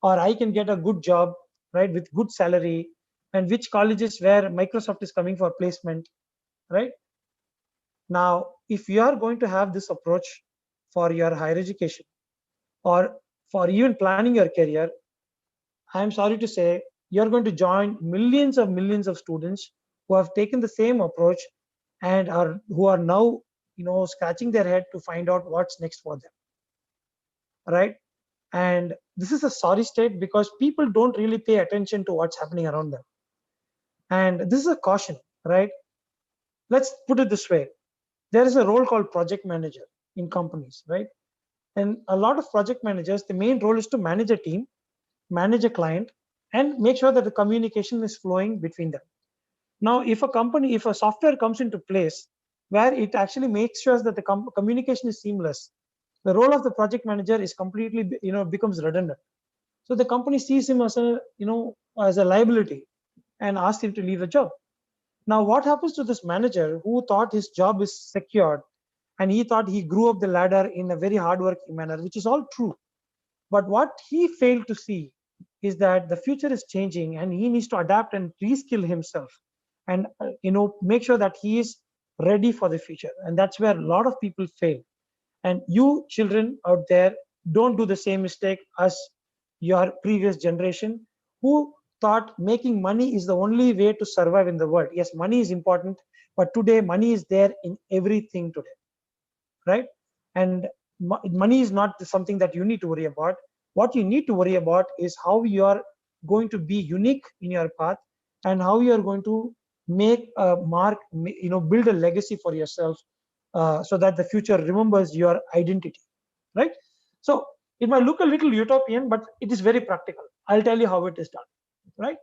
or I can get a good job, right, with good salary, and which colleges where Microsoft is coming for placement, right? Now, if you are going to have this approach for your higher education, or for even planning your career, I'm sorry to say, you're going to join millions of students who have taken the same approach and who are now, scratching their head to find out what's next for them, right? And this is a sorry state, because people don't really pay attention to what's happening around them. And this is a caution, right? Let's put it this way. There is a role called project manager in companies, right? And a lot of project managers, the main role is to manage a team, manage a client, and make sure that the communication is flowing between them. Now, if a software comes into place where it actually makes sure that the communication is seamless, the role of the project manager is completely, becomes redundant. So the company sees him as as a liability and asks him to leave the job. Now, what happens to this manager who thought his job is secured, and he thought he grew up the ladder in a very hardworking manner, which is all true. But what he failed to see is that the future is changing, and he needs to adapt and reskill himself, and make sure that he is ready for the future. And that's where a lot of people fail. And you children out there, don't do the same mistake as your previous generation, who thought making money is the only way to survive in the world. Yes, money is important, but today money is there in everything today, right? And money is not something that you need to worry about. What you need to worry about is how you are going to be unique in your path, and how you are going to make a mark, build a legacy for yourself, so that the future remembers your identity, right? So it might look a little utopian, but it is very practical. I'll tell you how it is done, right?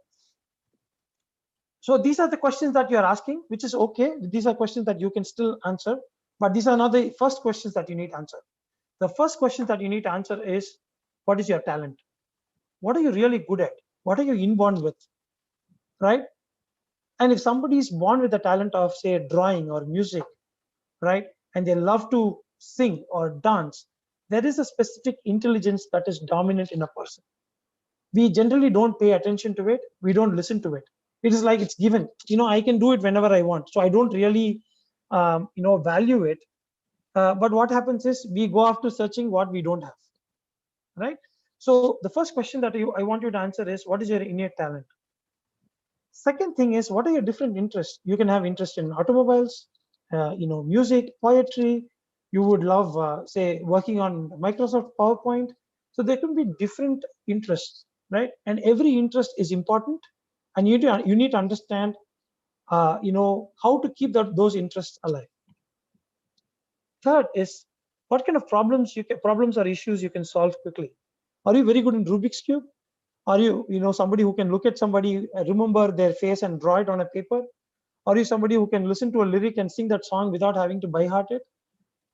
So these are the questions that you're asking, which is okay. These are questions that you can still answer, but these are not the first questions that you need to answer. The first question that you need to answer is, what is your talent? What are you really good at? What are you inborn with, right? And if somebody is born with the talent of, say, drawing or music, right, and they love to sing or dance, there is a specific intelligence that is dominant in a person, we generally don't pay attention to it. We don't listen to it. It is like it's given. I can do it whenever I want. So I don't really, value it. But what happens is we go after searching what we don't have, right? So the first question that I want you to answer is, what is your innate talent? Second thing is, what are your different interests? You can have interest in automobiles, music, poetry. You would love, say, working on Microsoft PowerPoint. So there can be different interests, right? And every interest is important, and you need to understand, how to keep those interests alive. Third is, what kind of problems or issues you can solve quickly. Are you very good in Rubik's cube? Are you, somebody who can look at somebody, remember their face and draw it on a paper? Are you somebody who can listen to a lyric and sing that song without having to by heart it?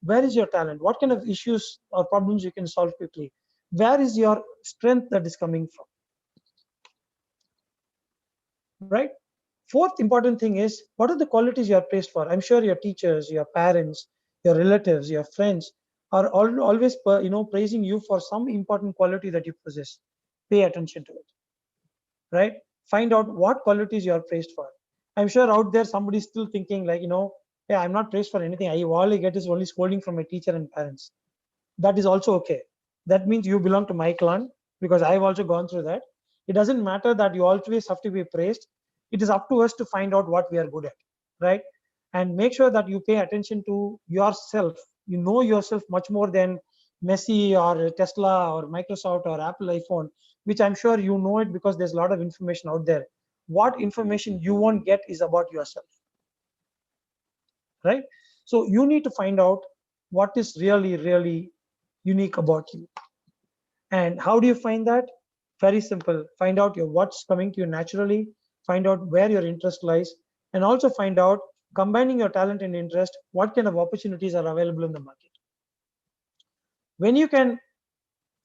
Where is your talent? What kind of issues or problems you can solve quickly? Where is your strength that is coming from? Right? Fourth important thing is, what are the qualities you are praised for? I'm sure your teachers, your parents, your relatives, your friends are always praising you for some important quality that you possess. Pay attention to it. Right? Find out what qualities you are praised for. I'm sure out there somebody's still thinking like, yeah, I'm not praised for anything. All I get is only scolding from my teacher and parents. That is also okay. That means you belong to my clan, because I've also gone through that. It doesn't matter that you always have to be praised. It is up to us to find out what we are good at, right? And make sure that you pay attention to yourself. You know yourself much more than Messi or Tesla or Microsoft or Apple iPhone, which I'm sure you know it because there's a lot of information out there. What information you won't get is about yourself, right? So you need to find out what is really, really unique about you. And how do you find that? Very simple. Find out what's coming to you naturally, find out where your interest lies, and also find out, combining your talent and interest, what kind of opportunities are available in the market. When you can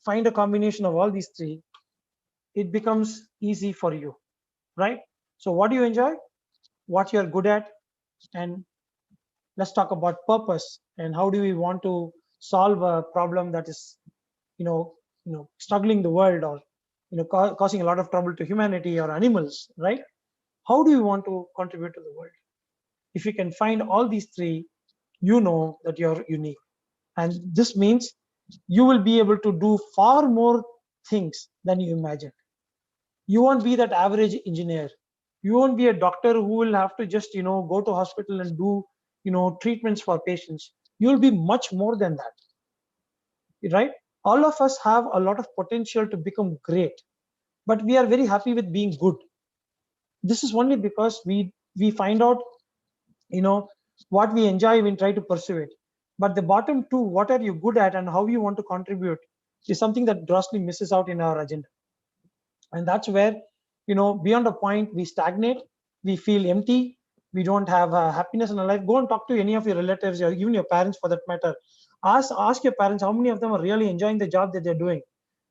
find a combination of all these three, it becomes easy for you, right? So what do you enjoy, what you're good at, and let's talk about purpose and how do we want to solve a problem that is, struggling the world, or causing a lot of trouble to humanity or animals, right? How do you want to contribute to the world? If you can find all these three, you know that you're unique, and this means you will be able to do far more things than you imagined. You won't be that average engineer. You won't be a doctor who will have to just go to hospital and do treatments for patients. You'll be much more than that, right? All of us have a lot of potential to become great, but we are very happy with being good. This is only because we find out what we enjoy, we try to pursue it. But the bottom two, what are you good at and how you want to contribute, is something that grossly misses out in our agenda. And that's where beyond a point we stagnate, we feel empty, we don't have happiness in our life. Go and talk to any of your relatives or even your parents for that matter. Ask your parents how many of them are really enjoying the job that they're doing.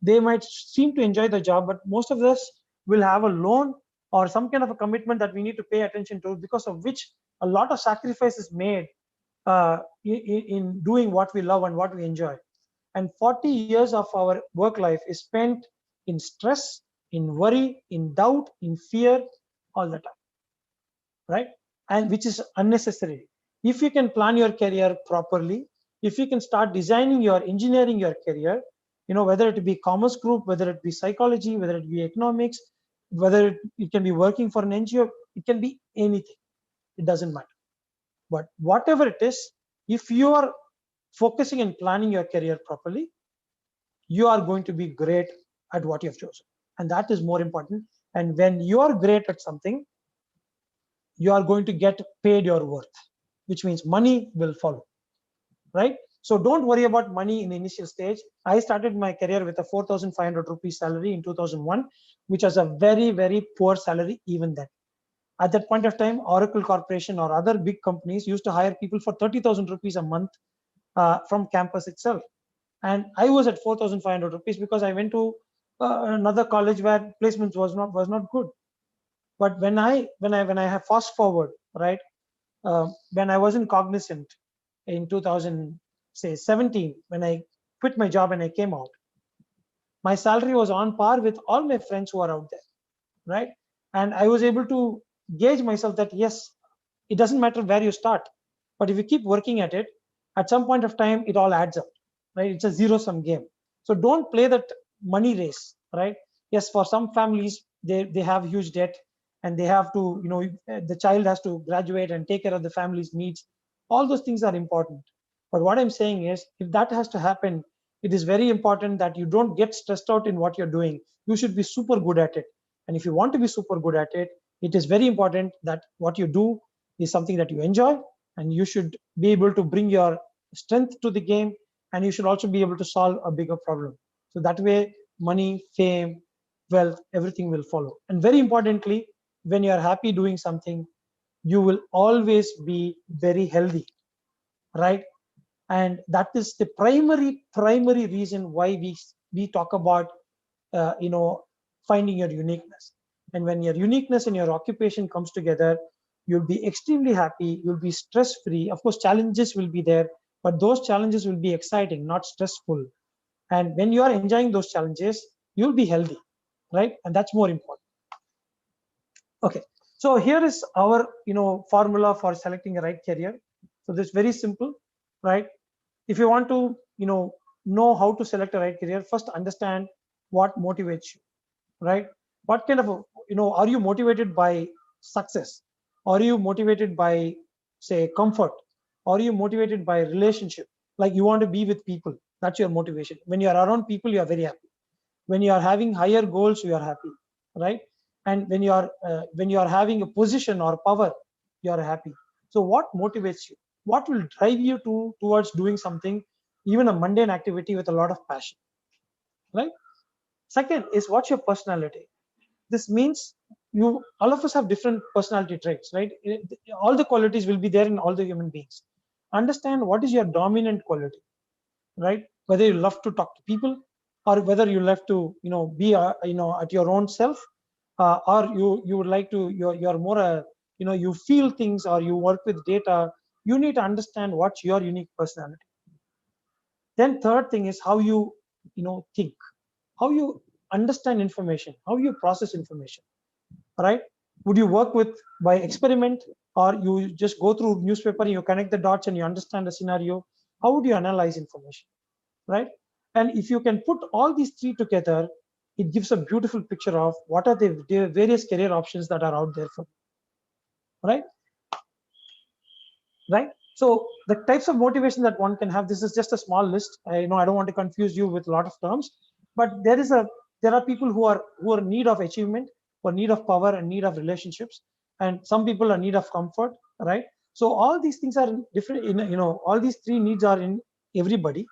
They might seem to enjoy the job, but most of us will have a loan or some kind of a commitment that we need to pay attention to, because of which a lot of sacrifice is made in doing what we love and what we enjoy. And 40 years of our work life is spent in stress, in worry, in doubt, in fear, all the time, right? And which is unnecessary. If you can plan your career properly, if you can start designing your engineering your career, whether it be commerce group, whether it be psychology, whether it be economics, whether it can be working for an NGO, it can be anything. It doesn't matter. But whatever it is, if you are focusing and planning your career properly, you are going to be great at what you have chosen. And that is more important. And when you are great at something, you are going to get paid your worth, which means money will follow, right? So don't worry about money in the initial stage. I started my career with a 4,500 rupees salary in 2001, which was a very, very poor salary even then. At that point of time, Oracle Corporation or other big companies used to hire people for 30,000 rupees a month from campus itself. And I was at 4,500 rupees because I went to another college where placements was not good. But when I have fast forward, right, when I wasn't cognizant in 2017, when I quit my job and I came out, My salary was on par with all my friends who are out there, right? And I was able to gauge myself that yes, it doesn't matter where you start, but if you keep working at it, at some point of time, it all adds up, right? It's a zero-sum game. So don't play that money race, right? Yes, for some families, they have huge debt and they have to, the child has to graduate and take care of the family's needs. All those things are important. But what I'm saying is, if that has to happen, it is very important that you don't get stressed out in what you're doing. You should be super good at it. And if you want to be super good at it, it is very important that what you do is something that you enjoy, and you should be able to bring your strength to the game, and you should also be able to solve a bigger problem. So that way, money, fame, wealth, everything will follow. And very importantly, when you are happy doing something, you will always be very healthy, right? And that is the primary reason why we talk about finding your uniqueness. And when your uniqueness and your occupation comes together, you'll be extremely happy, you'll be stress free. Of course, challenges will be there, but those challenges will be exciting, not stressful. And when you are enjoying those challenges, you'll be healthy, right? And that's more important. Okay, so here is our formula for selecting a right career. So this is very simple, right? If you want to know how to select a right career, first understand what motivates you, right? What kind of are you motivated by success? Are you motivated by, say, comfort? Are you motivated by relationship? Like you want to be with people, that's your motivation. When you are around people, you are very happy. When you are having higher goals, you are happy, right? And when you are having a position or power, you are happy. So what motivates you? What will drive you towards doing something, even a mundane activity, with a lot of passion, right? Second is, what's your personality? This means all of us have different personality traits, right? All the qualities will be there in all the human beings. Understand what is your dominant quality, right? Whether you love to talk to people, or whether you love to be at your own self, or you would like to you're more you feel things, or you work with data. You need to understand what's your unique personality. Then third thing is how you think, how you understand information, how you process information, right? Would you work with by experiment, or you just go through newspaper and you connect the dots and you understand the scenario? How would you analyze information, right? And if you can put all these three together, it gives a beautiful picture of what are the various career options that are out there for you, right? So the types of motivation that one can have, this is just a small list. I don't want to confuse you with a lot of terms, but there are people who are in need of achievement, or need of power, and need of relationships, and some people are in need of comfort, right? So all these things are different. All these three needs are in everybody,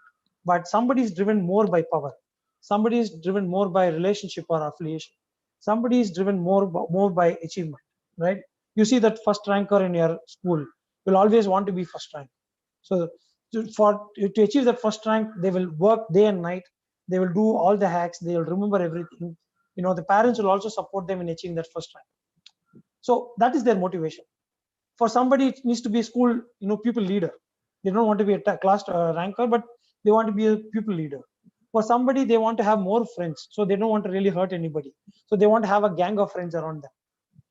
but somebody is driven more by power, somebody is driven more by relationship or affiliation, somebody is driven more by achievement, right? You see that first ranker in your school will always want to be first rank. So to achieve that first rank, they will work day and night. They will do all the hacks. They will remember everything. The parents will also support them in achieving that first rank. So that is their motivation. For somebody, it needs to be a school, pupil leader. They don't want to be a class ranker, but they want to be a pupil leader. For somebody, they want to have more friends, so they don't want to really hurt anybody. So they want to have a gang of friends around them.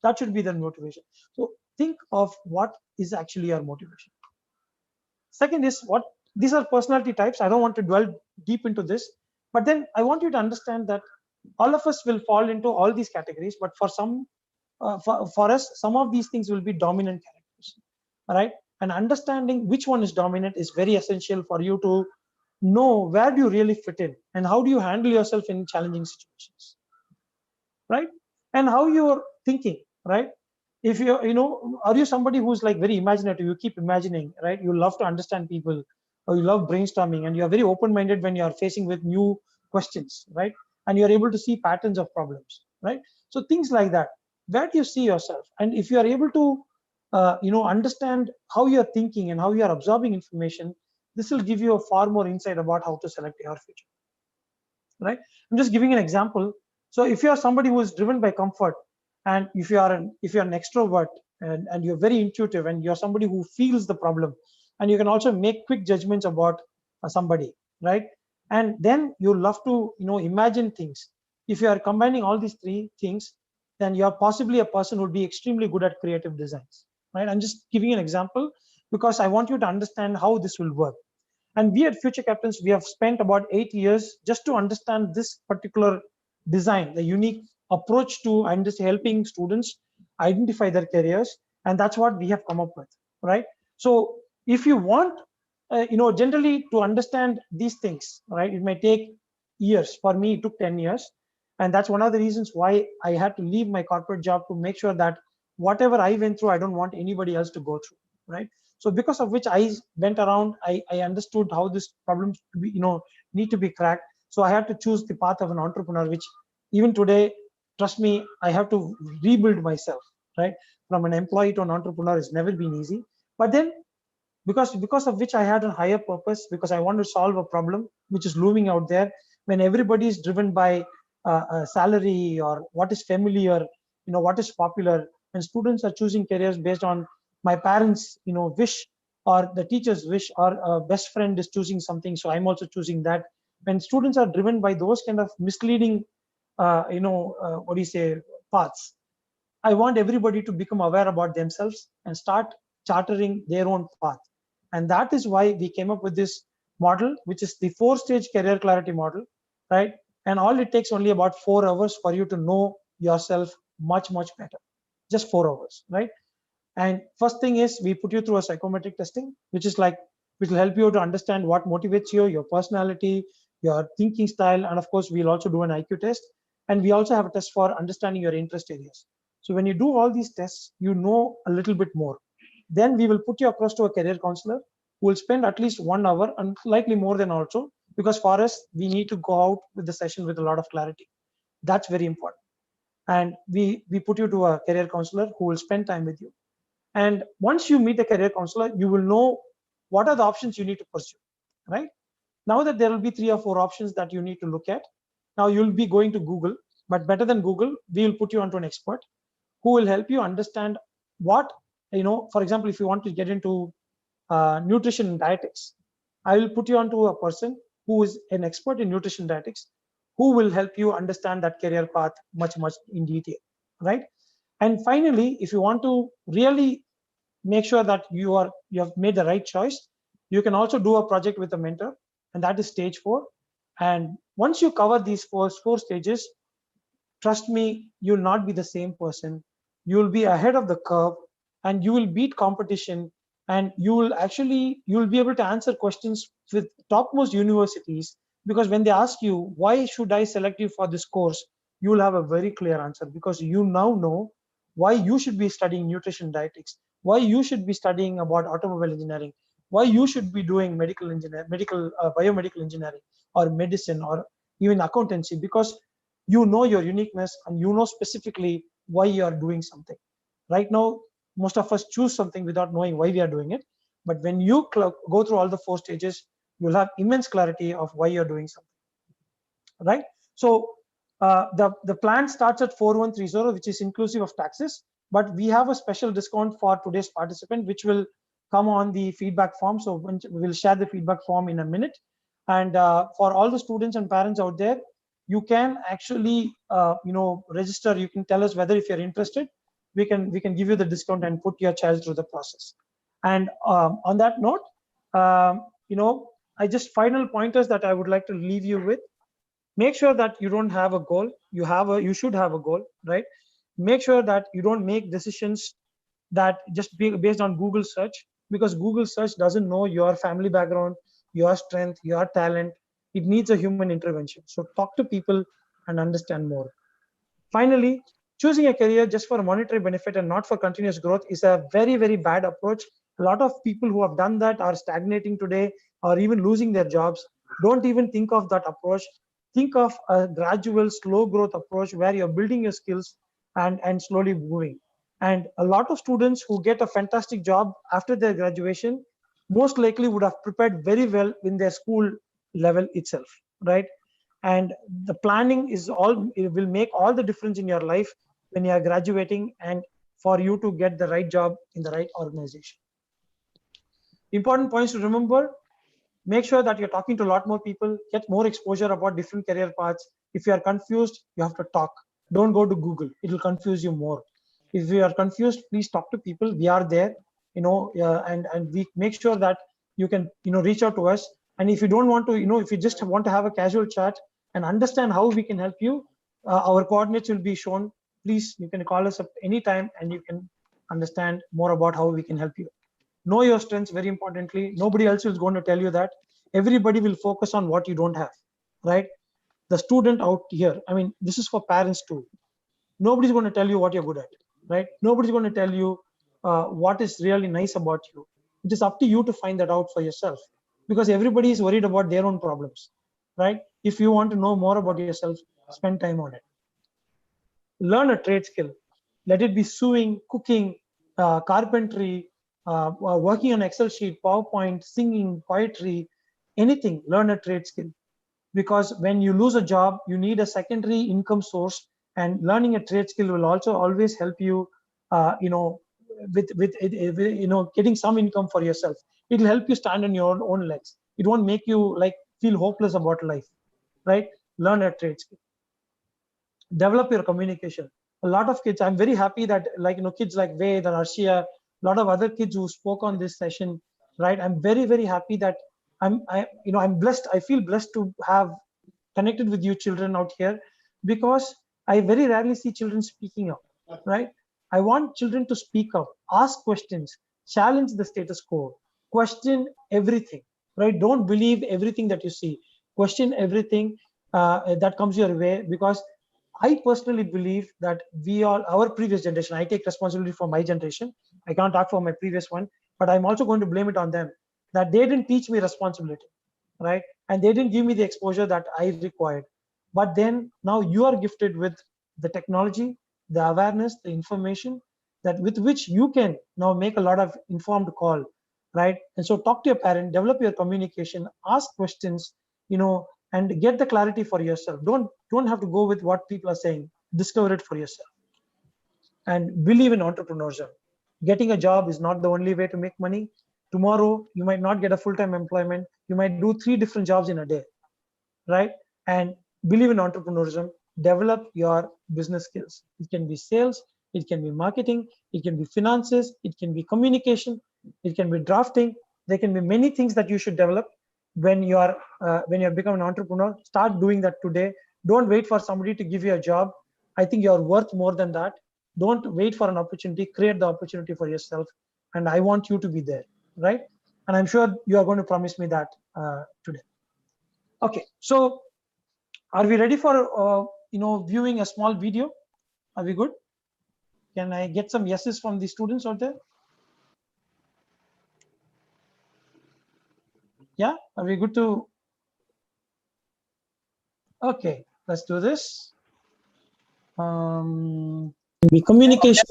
That should be their motivation. So think of what is actually your motivation. Second is, what these are personality types. I don't want to dwell deep into this, but then I want you to understand that all of us will fall into all these categories, but for some for us, some of these things will be dominant characters, right? And understanding which one is dominant is very essential for you to know where do you really fit in, and how do you handle yourself in challenging situations, right? And how you're thinking, right? If are you somebody who's like very imaginative, you keep imagining, right? You love to understand people, or you love brainstorming, and you're very open-minded when you're facing with new questions, right? And you're able to see patterns of problems, right? So things like that, where do you see yourself? And if you are able to understand how you're thinking and how you're absorbing information, this will give you a far more insight about how to select your future, right? I'm just giving an example. So if you are somebody who is driven by comfort, and if you are an extrovert, and you're very intuitive, and you're somebody who feels the problem, and you can also make quick judgments about somebody, right? and then you love to imagine things. If you are combining all these three things, then you're possibly a person who would be extremely good at creative designs, right? I'm just giving you an example because I want you to understand how this will work. And we at Future Captains, we have spent about 8 years just to understand this particular design, the unique approach to helping students identify their careers, and that's what we have come up with, right? So if you want, generally to understand these things, right, it may take years. For me, it took 10 years, and that's one of the reasons why I had to leave my corporate job, to make sure that whatever I went through, I don't want anybody else to go through, right? So because of which I went around, I understood how this problem need to be cracked. So I had to choose the path of an entrepreneur, which even today, trust me, I have to rebuild myself, right? From an employee to an entrepreneur has never been easy. But then because of which I had a higher purpose, because I want to solve a problem which is looming out there, when everybody is driven by a salary or what is familiar, what is popular. When students are choosing careers based on my parents wish, or the teacher's wish, or a best friend is choosing something, so I'm also choosing that. When students are driven by those kind of misleading what do you say, paths, I want everybody to become aware about themselves and start chartering their own path. And that is why we came up with this model, which is the 4-stage career clarity model, right? And all it takes only about 4 hours for you to know yourself much, much better. Just 4 hours, right? And first thing is, we put you through a psychometric testing, which will help you to understand what motivates you, your personality, your thinking style. And of course, we'll also do an IQ test. And we also have a test for understanding your interest areas. So when you do all these tests, you know a little bit more. Then we will put you across to a career counselor who will spend at least 1 hour, and likely more than also, because for us, we need to go out with the session with a lot of clarity. That's very important. And we put you to a career counselor who will spend time with you. And once you meet the career counselor, you will know what are the options you need to pursue, right? Now that there will be 3 or 4 options that you need to look at. Now you'll be going to Google, but better than Google, we will put you onto an expert who will help you understand what, for example, if you want to get into nutrition and dietetics, I will put you onto a person who is an expert in nutrition and dietetics, who will help you understand that career path much, much in detail, right? And finally, if you want to really make sure that you have made the right choice, you can also do a project with a mentor, and that is stage 4. And once you cover these four stages, trust me, you'll not be the same person. You'll be ahead of the curve, and you will beat competition, and you'll be able to answer questions with topmost universities, because when they ask you, why should I select you for this course, you will have a very clear answer, because you now know why you should be studying nutrition dietetics, why you should be studying about automobile engineering, why you should be doing biomedical engineering, or medicine, or even accountancy, because you know your uniqueness, and you know specifically why you are doing something. Right now, most of us choose something without knowing why we are doing it. But when you go through all the 4 stages, you'll have immense clarity of why you're doing something, right? So the plan starts at 4130, which is inclusive of taxes, but we have a special discount for today's participant, which will come on the feedback form. So we'll share the feedback form in a minute. And for all the students and parents out there, you can actually register. You can tell us whether, if you're interested, we can give you the discount and put your child through the process. And on that note, I just final pointers that I would like to leave you with. Make sure that you don't have a goal. You should have a goal, right? Make sure that you don't make decisions that just based on Google search, because Google search doesn't know your family background, your strength, your talent. It needs a human intervention. So talk to people and understand more. Finally, choosing a career just for monetary benefit and not for continuous growth is a very, very bad approach. A lot of people who have done that are stagnating today, or even losing their jobs. Don't even think of that approach. Think of a gradual, slow growth approach where you're building your skills and slowly moving. And a lot of students who get a fantastic job after their graduation most likely would have prepared very well in their school level itself, right? And the planning it will make all the difference in your life when you are graduating, and for you to get the right job in the right organization. Important points to remember: Make sure that you're talking to a lot more people, get more exposure about different career paths. If you are confused, you have to talk. Don't go to Google. It will confuse you more. If you are confused, please talk to people. We are there, and we make sure that you can, reach out to us. And if you don't want to, if you just want to have a casual chat and understand how we can help you, our coordinates will be shown. Please, you can call us up anytime and you can understand more about how we can help you. Know your strengths, very importantly. Nobody else is going to tell you that. Everybody will focus on what you don't have, right? The student out here, I mean, this is for parents too. Nobody's going to tell you what you're good at, right? Nobody's going to tell you what is really nice about you. It is up to you to find that out for yourself, because everybody is worried about their own problems, right? If you want to know more about yourself, spend time on it. Learn a trade skill. Let it be sewing, cooking, carpentry, working on Excel sheet, PowerPoint, singing, poetry, anything. Learn a trade skill, because when you lose a job, you need a secondary income source, and learning a trade skill will also always help you, with getting some income for yourself. It will help you stand on your own legs. It won't make you like feel hopeless about life, right? Learn a trade skill. Develop your communication. A lot of kids, I'm very happy that, like, kids like Ved and Arshia, a lot of other kids who spoke on this session, right? I'm very, very happy that I'm blessed. I feel blessed to have connected with you children out here, because I very rarely see children speaking up, right? I want children to speak up, ask questions, challenge the status quo, question everything, right? Don't believe everything that you see. Question everything that comes your way, because I personally believe that our previous generation, I take responsibility for my generation. I can't talk for my previous one, but I'm also going to blame it on them, that they didn't teach me responsibility, right? And they didn't give me the exposure that I required. But then now you are gifted with the technology, the awareness, the information, that with which you can now make a lot of informed call, right? And so talk to your parent, develop your communication, ask questions, and get the clarity for yourself. Don't have to go with what people are saying. Discover it for yourself. And believe in entrepreneurship. Getting a job is not the only way to make money. Tomorrow you might not get a full-time employment. You might do 3 different jobs in a day, right? And believe in entrepreneurship. Develop your business skills. It can be sales, it can be marketing, it can be finances, it can be communication, it can be drafting. There can be many things that you should develop when you're becoming an entrepreneur. Start doing that today. Don't wait for somebody to give you a job. I think you're worth more than that. Don't wait for an opportunity. Create the opportunity for yourself, and I want you to be there, right? And I'm sure you are going to promise me that today. Okay, so are we ready for viewing a small video? Are we good? Can I get some yeses from the students out there? Yeah, are we good to? Okay, let's do this. Be communication.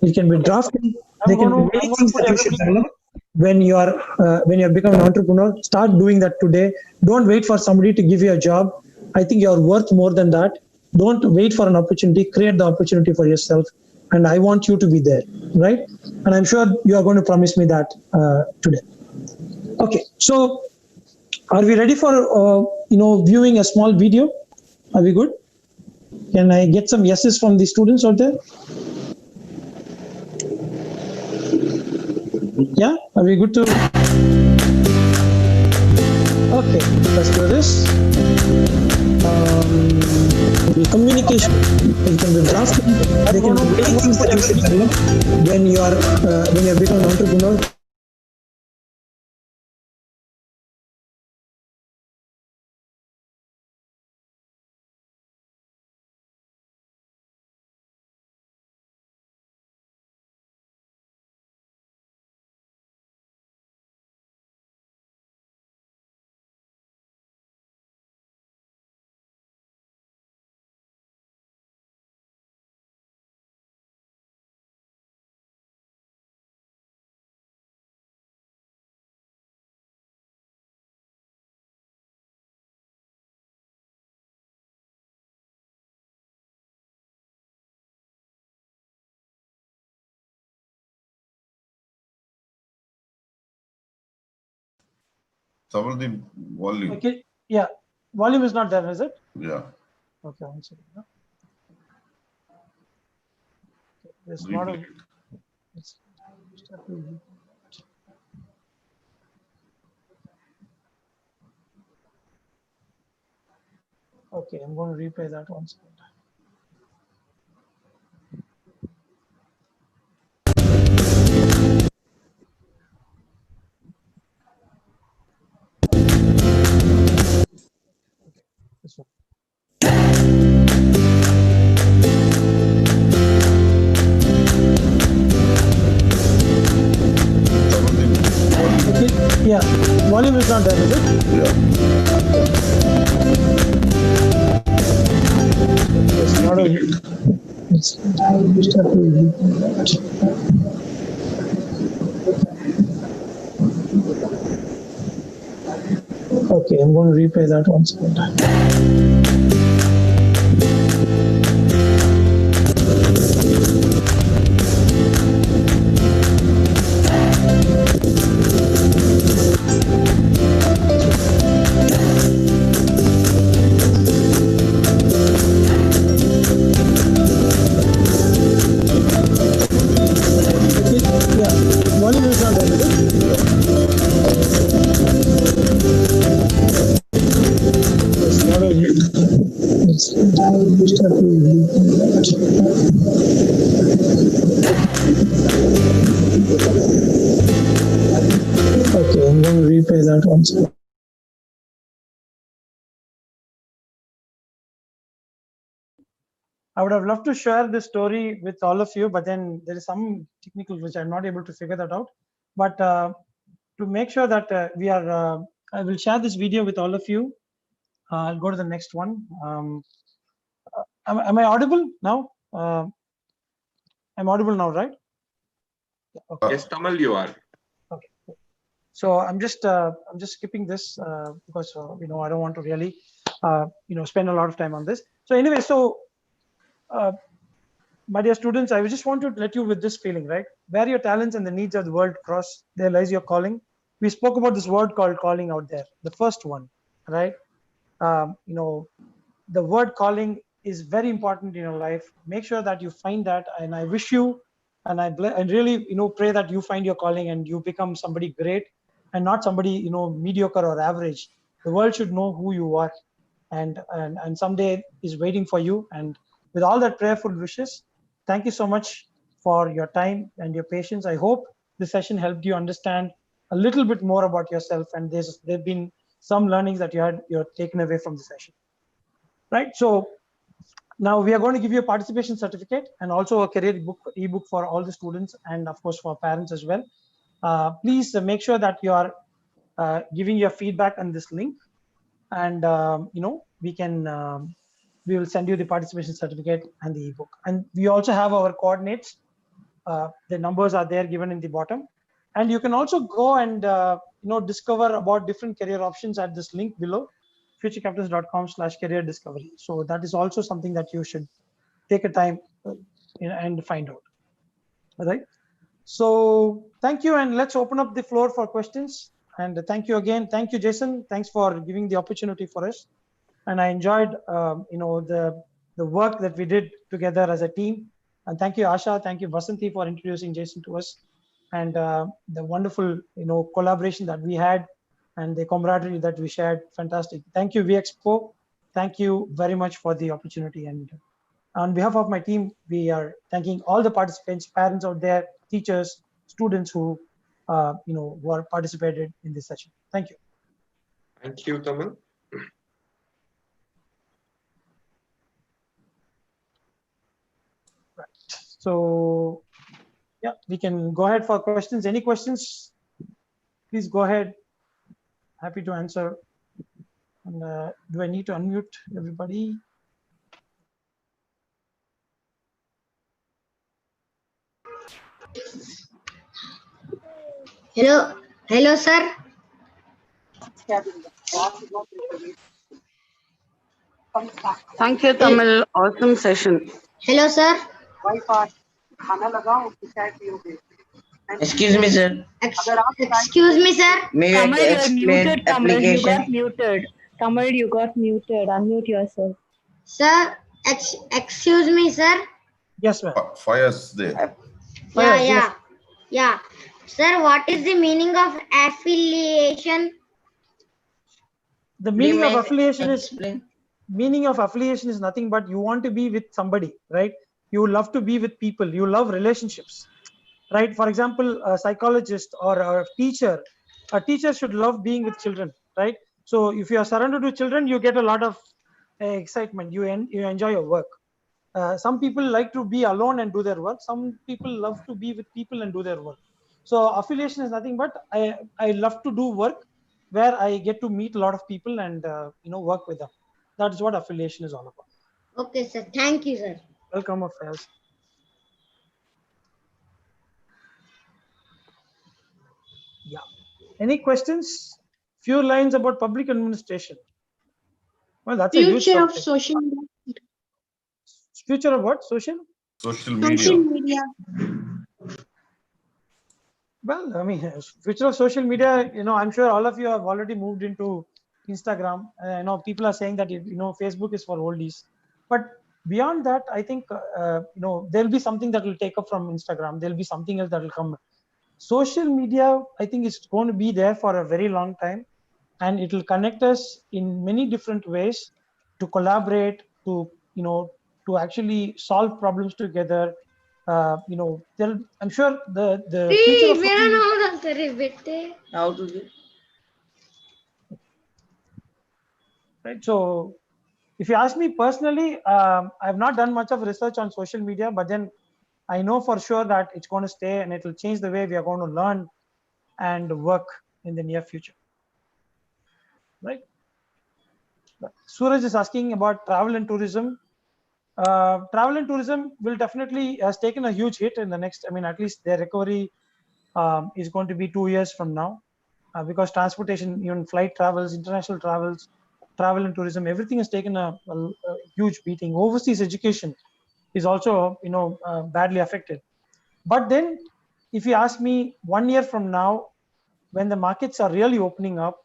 It can be drafting. There can be many things that you should develop when you're becoming an entrepreneur. Start doing that today. Don't wait for somebody to give you a job. I think you're worth more than that. Don't wait for an opportunity. Create the opportunity for yourself, and I want you to be there, right? And I'm sure you are going to promise me that today. Okay, so are we ready for viewing a small video? Are we good? Can I get some yeses from the students out there? Yeah, are we good to? Okay, let's do this. The communication, it can be drafting. There can be many things that you should develop when you're becoming an entrepreneur. Trouble the volume. Okay, yeah, volume is not there, is it? Yeah. Okay, one second. There's a lot of. Okay, I'm going to replay that once. This one. Okay, yeah, volume is not there, is it? Yeah. It's not a. Okay, I'm going to replay that once again. Volume is not there, is it? It's not a. Okay, I'm going to replay that once. I would have loved to share this story with all of you, but then there is some technical which I'm not able to figure that out. But to make sure that I will share this video with all of you. I'll go to the next one. Am I audible now? I'm audible now, right? Okay. Yes, Tamal, you are. Okay. So I'm just skipping this because I don't want to really spend a lot of time on this. So anyway, my dear students, I just want to let you with this feeling, right? Where your talents and the needs of the world cross, there lies your calling. We spoke about this word called calling out there, the first one, right? The word calling is very important in your life. Make sure that you find that, and I wish you, and I really pray that you find your calling and you become somebody great and not somebody mediocre or average. The world should know who you are, and someday is waiting for you. And with all that prayerful wishes, thank you so much for your time and your patience. I hope this session helped you understand a little bit more about yourself, and there've been some learnings that you're taken away from the session, right? So now we are going to give you a participation certificate and also a career ebook for all the students, and of course for parents as well. Please make sure that you are giving your feedback on this link, and we will send you the participation certificate and the ebook. And we also have our coordinates. The numbers are there given in the bottom, and you can also go and discover about different career options at this link below, futurecapitalist.com/career discovery. So that is also something that you should take a time and find out. All right. So thank you, and let's open up the floor for questions. And thank you again. Thank you, Jason. Thanks for giving the opportunity for us. And I enjoyed, the work that we did together as a team. And thank you, Asha. Thank you, Vasanthi, for introducing Jason to us, and the wonderful, collaboration that we had, and the camaraderie that we shared. Fantastic. Thank you, fcweexpo. Thank you very much for the opportunity. And on behalf of my team, we are thanking all the participants, parents out there, teachers, students who are participated in this session. Thank you. Thank you, Tamal. Right. So yeah, we can go ahead for questions. Any questions? Please go ahead. Happy to answer. And do I need to unmute everybody? Hello, sir. Thank you, Tamal. Awesome session. Hello, sir. Excuse me, sir. Excuse me, sir. May I Kamal, you're explain muted, Kamal. You application? got muted. Kamal, you got muted. Unmute yourself. Sir, excuse me, sir. Yes, ma'am. Fires there. Yeah, yeah, yeah. Sir, what is the meaning of affiliation? The meaning of May I affiliation is explain? nothing but you want to be with somebody, right? You love to be with people. You love relationships, right? For example, a psychologist or a teacher should love being with children, right? So if you are surrounded with children, you get a lot of excitement. You enjoy your work. Some people like to be alone and do their work. Some people love to be with people and do their work. So affiliation is nothing but I love to do work where I get to meet a lot of people and work with them. That is what affiliation is all about. Okay, sir. Thank you, sir. Welcome, affairs. Yeah. Any questions? Few lines about public administration. Well, that's a huge Future of subject. social media. Future of what? Social Social media. Well, I mean, future of social media, I'm sure all of you have already moved into Instagram. I know people are saying that, Facebook is for oldies. But beyond that, I think, there'll be something that will take up from Instagram. There'll be something else that will come. Social media, I think, is going to be there for a very long time. And it will connect us in many different ways to collaborate, to, to actually solve problems together. I'm sure the future of How to do? right. So if you ask me personally, I've not done much of research on social media, but then I know for sure that it's going to stay and it will change the way we are going to learn and work in the near future. Right. Suraj is asking about travel and tourism. Travel and tourism will definitely has taken a huge hit in the next, at least their recovery is going to be 2 years from now, because transportation, even flight travels, international travels, travel and tourism, everything has taken a huge beating. Overseas education is also, badly affected. But then if you ask me 1 year from now, when the markets are really opening up,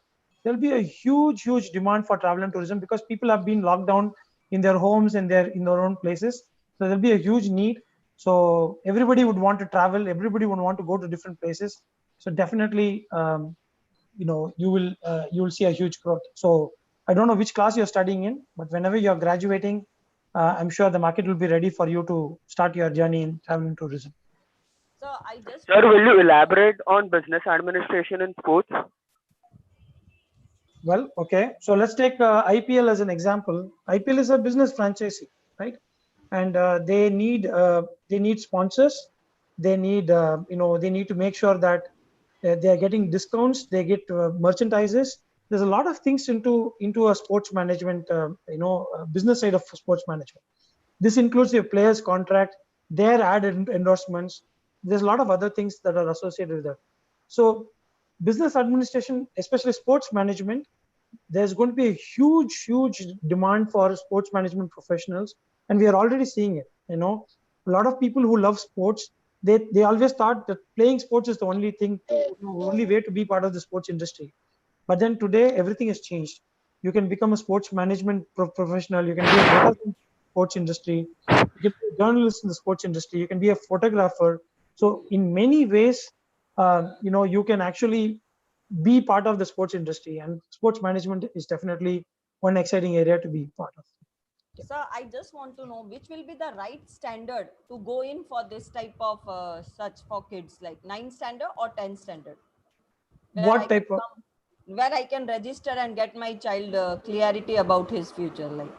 there'll be a huge demand for travel and tourism because people have been locked down in their homes and in their own places. So there'll be a huge need. So everybody would want to travel. Everybody would want to go to different places. So definitely, you will see a huge growth. So I don't know which class you're studying in, but whenever you're graduating, I'm sure the market will be ready for you to start your journey in travel and tourism. So I just. Sir, will you elaborate on business administration in sports? Well, okay. So let's take IPL as an example. IPL is a business franchisee, right? And they need sponsors. They need they need to make sure that they are getting discounts. They get merchandises. There's a lot of things into a sports management, business side of sports management. This includes your players' contract, their ad endorsements. There's a lot of other things that are associated with that. So business administration, especially sports management, there's going to be a huge demand for sports management professionals, and we are already seeing it. A lot of people who love sports, they always thought that playing sports is the only thing, only way to be part of the sports industry. But then today everything has changed. You can become a sports management professional. You can be a broadcast in the sports industry. You can be a journalist in the sports industry. You can be a photographer. So in many ways, you can actually be part of the sports industry, and sports management is definitely one exciting area to be part of. Sir, I just want to know which will be the right standard to go in for this type of such for kids, like 9th standard or 10th standard. What type of? Where I can register and get my child clarity about his future, like.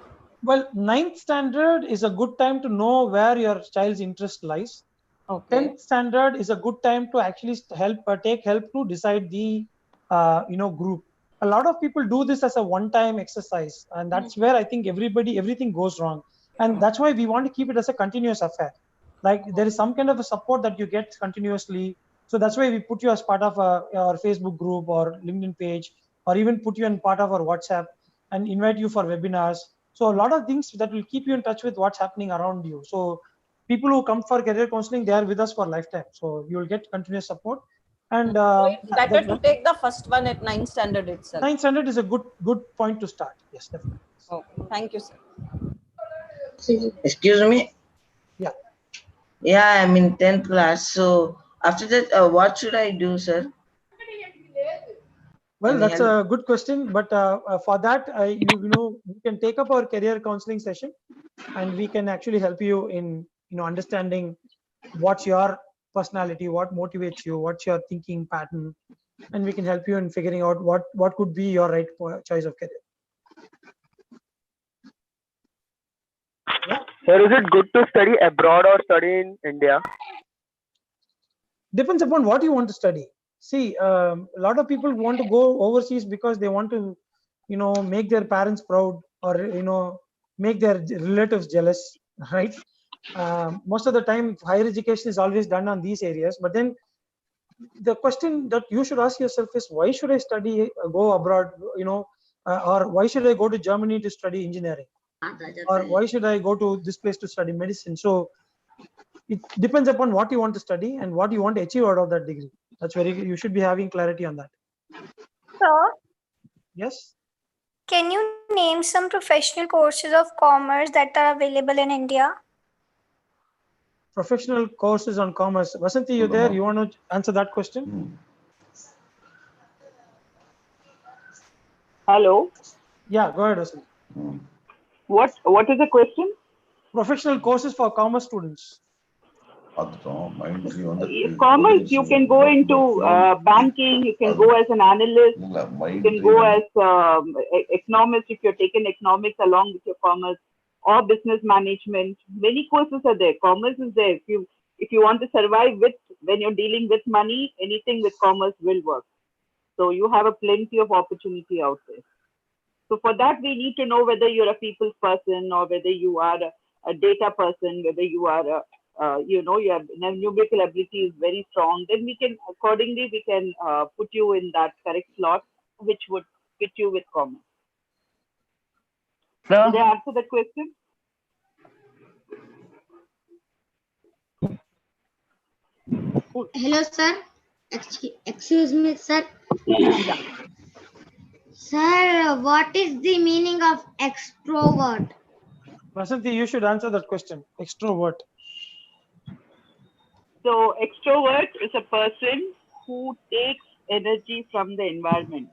Well, 9th standard is a good time to know where your child's interest lies. Okay. 10th standard is a good time to actually take help to decide the group. A lot of people do this as a one-time exercise, and that's where I think everything goes wrong. And that's why we want to keep it as a continuous affair. Like there is some kind of a support that you get continuously. So that's why we put you as part of our Facebook group or LinkedIn page, or even put you in part of our WhatsApp and invite you for webinars. So a lot of things that will keep you in touch with what's happening around you. So people who come for career counseling, they are with us for lifetime. So you will get continuous support. And So it's better to take the first one at 9th standard itself. 9th standard is a good point to start. Yes, definitely. Okay. Thank you, sir. Excuse me. Yeah. Yeah, I'm in 10th class. So after that, what should I do, sir? Well, that's a good question. But for that, you can take up our career counseling session, and we can actually help you in understanding what's your personality, what motivates you, what's your thinking pattern, and we can help you in figuring out what could be your right choice of career. Yeah. Sir, is it good to study abroad or study in India? Depends upon what you want to study. See, a lot of people want to go overseas because they want to, make their parents proud, or make their relatives jealous, right? Most of the time, higher education is always done on these areas. But then, the question that you should ask yourself is, why should I study, go abroad, or why should I go to Germany to study engineering, or why should I go to this place to study medicine? So it depends upon what you want to study and what you want to achieve out of that degree. That's you should be having clarity on that. Sir, Yes. can you name some professional courses of commerce that are available in India? Professional courses on commerce. Vasanthi, you there? You want to answer that question? Hello. Yeah, go ahead, Vasanthi. What is the question? Professional courses for commerce students. Commerce, you can go into banking, you can go as an analyst, you can go as economist if you're taking economics along with your commerce, or business management. Many courses are there. Commerce is there. If you want to survive when you're dealing with money, anything with commerce will work. So you have a plenty of opportunity out there. So for that, we need to know whether you're a people's person or whether you are a data person, whether you are your numerical ability is very strong. Then we can accordingly put you in that correct slot, which would fit you with commerce. Sir? Did I answer that question? Hello, sir. Excuse me, sir. Sir, what is the meaning of extrovert? Vasanthi, you should answer that question. Extrovert. So extrovert is a person who takes energy from the environment.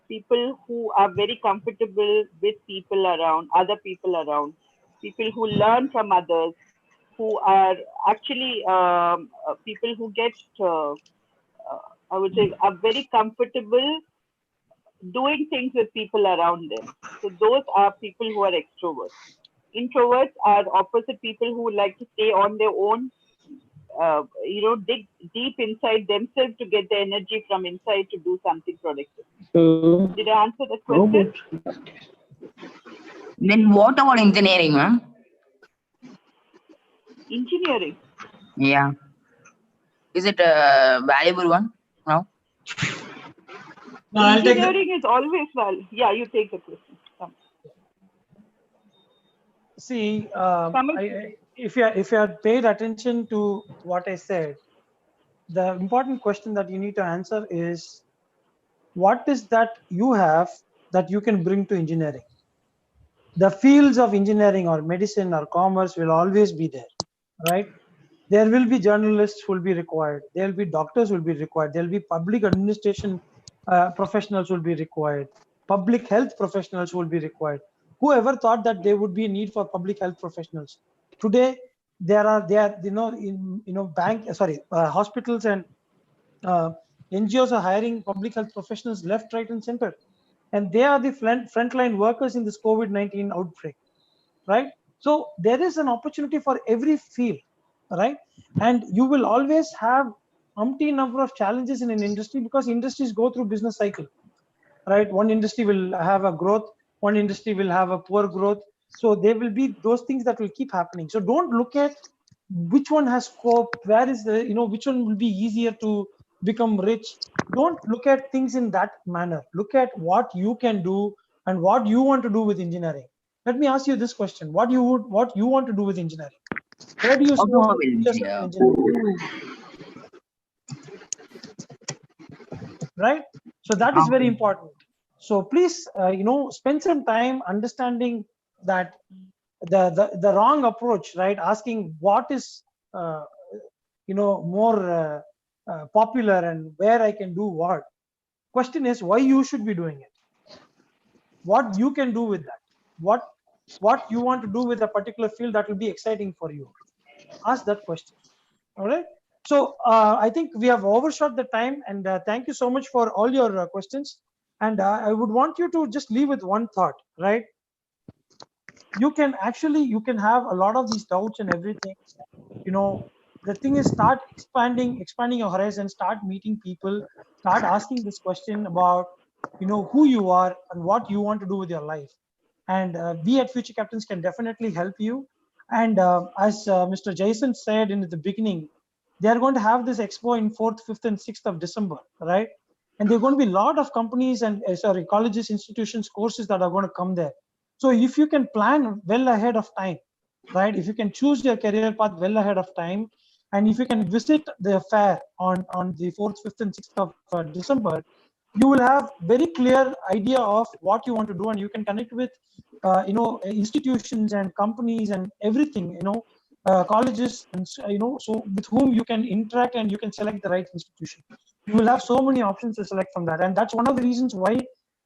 People who are very comfortable with people around, other people around, people who learn from others, who are actually people who get, I would say, are very comfortable doing things with people around them. So those are people who are extroverts. Introverts are opposite people who like to stay on their own, dig deep inside themselves to get the energy from inside to do something productive. Did I answer the question? Then what about engineering, ma'am? Engineering. Yeah. Is it a valuable one? No. No, I'll take Engineering is always valuable. Yeah, you take the question. Come. See, if you had paid attention to what I said, the important question that you need to answer is, what is that you have that you can bring to engineering? The fields of engineering or medicine or commerce will always be there, right? There will be journalists who will be required. There will be doctors who will be required. There will be public administration professionals who will be required. Public health professionals who will be required. Whoever thought that there would be a need for public health professionals? Today, hospitals and NGOs are hiring public health professionals left, right, and center, and they are the frontline workers in this COVID-19 outbreak, right? So there is an opportunity for every field, right? And you will always have umpteen number of challenges in an industry because industries go through business cycle, right? One industry will have a growth, one industry will have a poor growth. So there will be those things that will keep happening. So don't look at which one has scope, where is the, which one will be easier to become rich. Don't look at things in that manner. Look at what you can do and what you want to do with engineering. Let me ask you this question: what you want to do with engineering? Where do you spend Automobile 2 years engineer. of engineering? Right? So that is very important. So please, spend some time understanding that the wrong approach, right? Asking what is, more popular and where I can do what. Question is why you should be doing it. What you can do with that. What you want to do with a particular field that will be exciting for you. Ask that question. All right. So I think we have overshot the time, and thank you so much for all your questions. And I would want you to just leave with one thought, right? You can have a lot of these doubts and everything. The thing is, start expanding your horizon, start meeting people, start asking this question about, who you are and what you want to do with your life. And we at Future Captains can definitely help you. And as Mr. Jason said in the beginning, they are going to have this expo in 4th, 5th, and 6th of December, right? And there are going to be a lot of companies and colleges, institutions, courses that are going to come there. So if you can plan well ahead of time, right? If you can choose your career path well ahead of time, and if you can visit the fair on the 4th, 5th, and 6th of December, you will have very clear idea of what you want to do, and you can connect with institutions and companies and everything, colleges, and so with whom you can interact, and you can select the right institution. You will have so many options to select from that, and that's one of the reasons why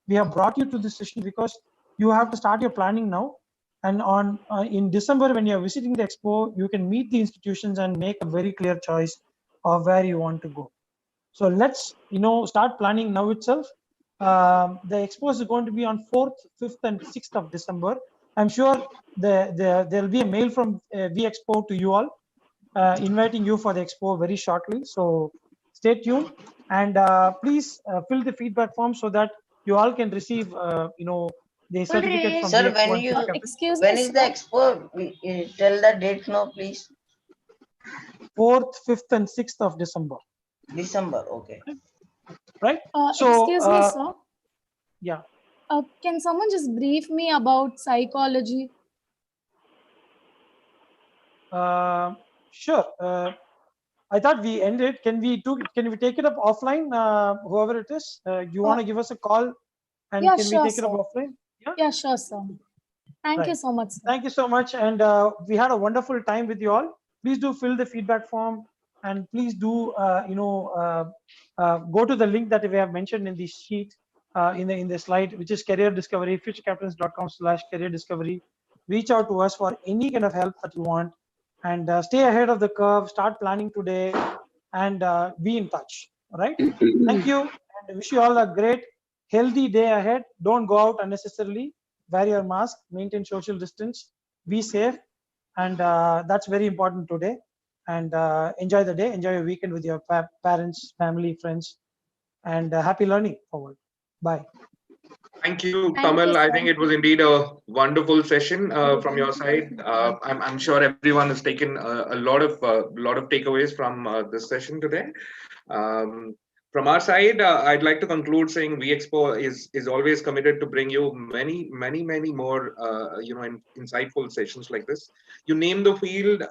we have brought you to this session, because you have to start your planning now. And on in December, when you're visiting the expo, you can meet the institutions and make a very clear choice of where you want to go. So let's start planning now itself. The expo is going to be on 4th, 5th, and 6th of December. I'm sure there'll be a mail from vexpo to you all, inviting you for the expo very shortly. So stay tuned, and please fill the feedback form so that you all can receive the certificate from Sir, vexpo and Future Captains. Excuse when me, is the sir. expo? Tell the date now, please. 4th, 5th, and 6th of December. December, okay. Right? Excuse me, sir. Yeah. Can someone just brief me about psychology? Sure. I thought we ended. Can we take it up offline? Whoever it is, you want to give us a call, and Yeah, can we sure, take it up sir. offline? Yeah, sure, sir. Thank you Right. so much, sir. Thank you so much, and we had a wonderful time with you all. Please do fill the feedback form, and please do go to the link that we have mentioned in the sheet, in the slide, which is career discovery, futurecaptains.com/career discovery. Reach out to us for any kind of help that you want, and stay ahead of the curve. Start planning today, and be in touch. All right. Thank you, and wish you all a great, healthy day ahead. Don't go out unnecessarily. Wear your mask, maintain social distance, be safe, and that's very important today. And enjoy the day, enjoy your weekend with your parents, family, friends, and happy learning forward. Bye. Thank you, Thank you, Tamal. I sir. think it was indeed a wonderful session from your side. I'm sure everyone has taken a lot of takeaways from this session today. From our side, I'd like to conclude saying VExpo is always committed to bring you many more insightful sessions like this. You name the field,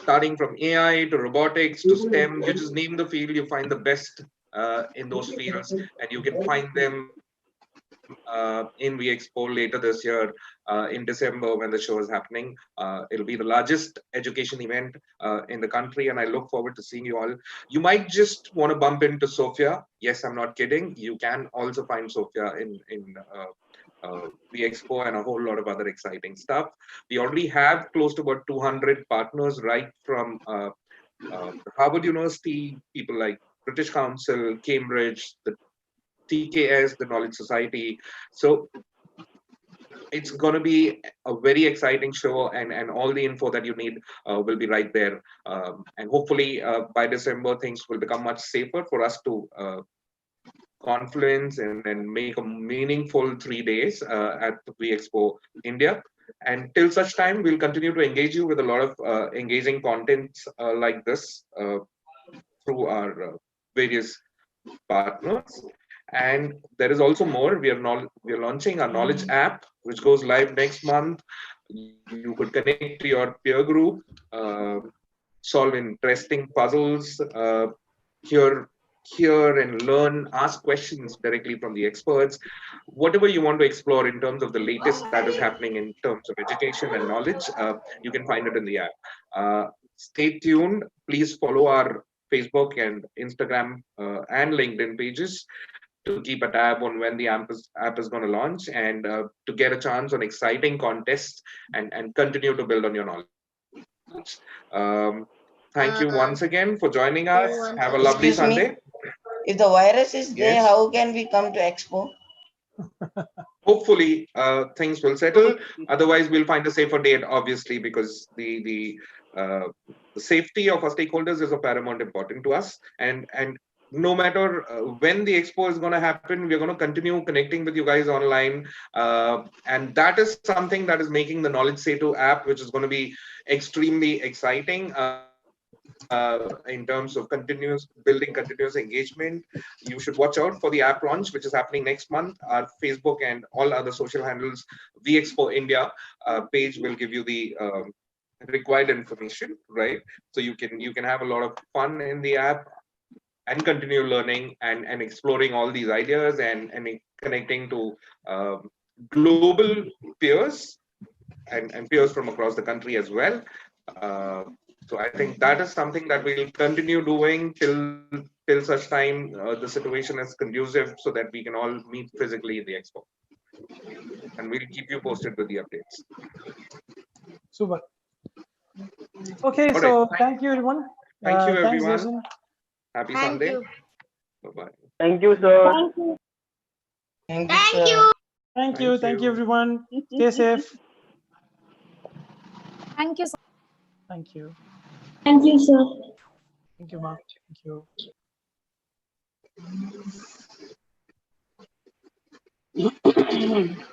starting from AI to robotics to STEM. You just name the field, you find the best in those fields, and you can find them in VExpo later this year in December when the show is happening. It'll be the largest education event in the country, and I look forward to seeing you all. You might just want to bump into Sophia. Yes, I'm not kidding. You can also find Sophia in VExpo and a whole lot of other exciting stuff. We already have close to about 200 partners, right from Harvard University, people like British Council, Cambridge, the TKS, the Knowledge Society. So it's going to be a very exciting show, and all the info that you need will be right there. And hopefully by December, things will become much safer for us to confluence and make a meaningful 3 days at the VExpo India. And till such time, we'll continue to engage you with a lot of engaging contents like this through our various partners. And there is also more. We are launching our knowledge app, which goes live next month. You could connect to your peer group, solve interesting puzzles, hear and learn, ask questions directly from the experts. Whatever you want to explore in terms of the latest that is happening in terms of education and knowledge, you can find it in the app. Stay tuned. Please follow our Facebook and Instagram and LinkedIn pages to keep a tab on when the app is going to launch, and to get a chance on exciting contests and continue to build on your knowledge. Thank you once again for joining us. Have a lovely Excuse me. Sunday. If the virus is there, Yes. how can we come to Expo? Hopefully things will settle. Otherwise, we'll find a safer date, obviously, because the safety of our stakeholders is of paramount importance to us. And no matter when the expo is going to happen, we're going to continue connecting with you guys online. And that is something that is making the Knowledge Setu app, which is going to be extremely exciting. In terms of building continuous engagement. You should watch out for the app launch, which is happening next month. Our Facebook and all other social handles, vExpo India page will give you the required information, right? So you can have a lot of fun in the app and continue learning and exploring all these ideas and connecting to global peers and peers from across the country as well. So I think that is something that we'll continue doing till such time the situation is conducive, so that we can all meet physically in the expo. And we'll keep you posted with the updates. Super. Okay, All so right. thank you, everyone. Thank you, Thanks, everyone. Jason. Happy Thank Sunday. you. Bye-bye. Thank you, sir. Thank you. Thank you, Thank sir. you. Thank you, everyone. Stay safe. Thank you so Thank you. Thank you, sir. Thank you, Ma. Thank you.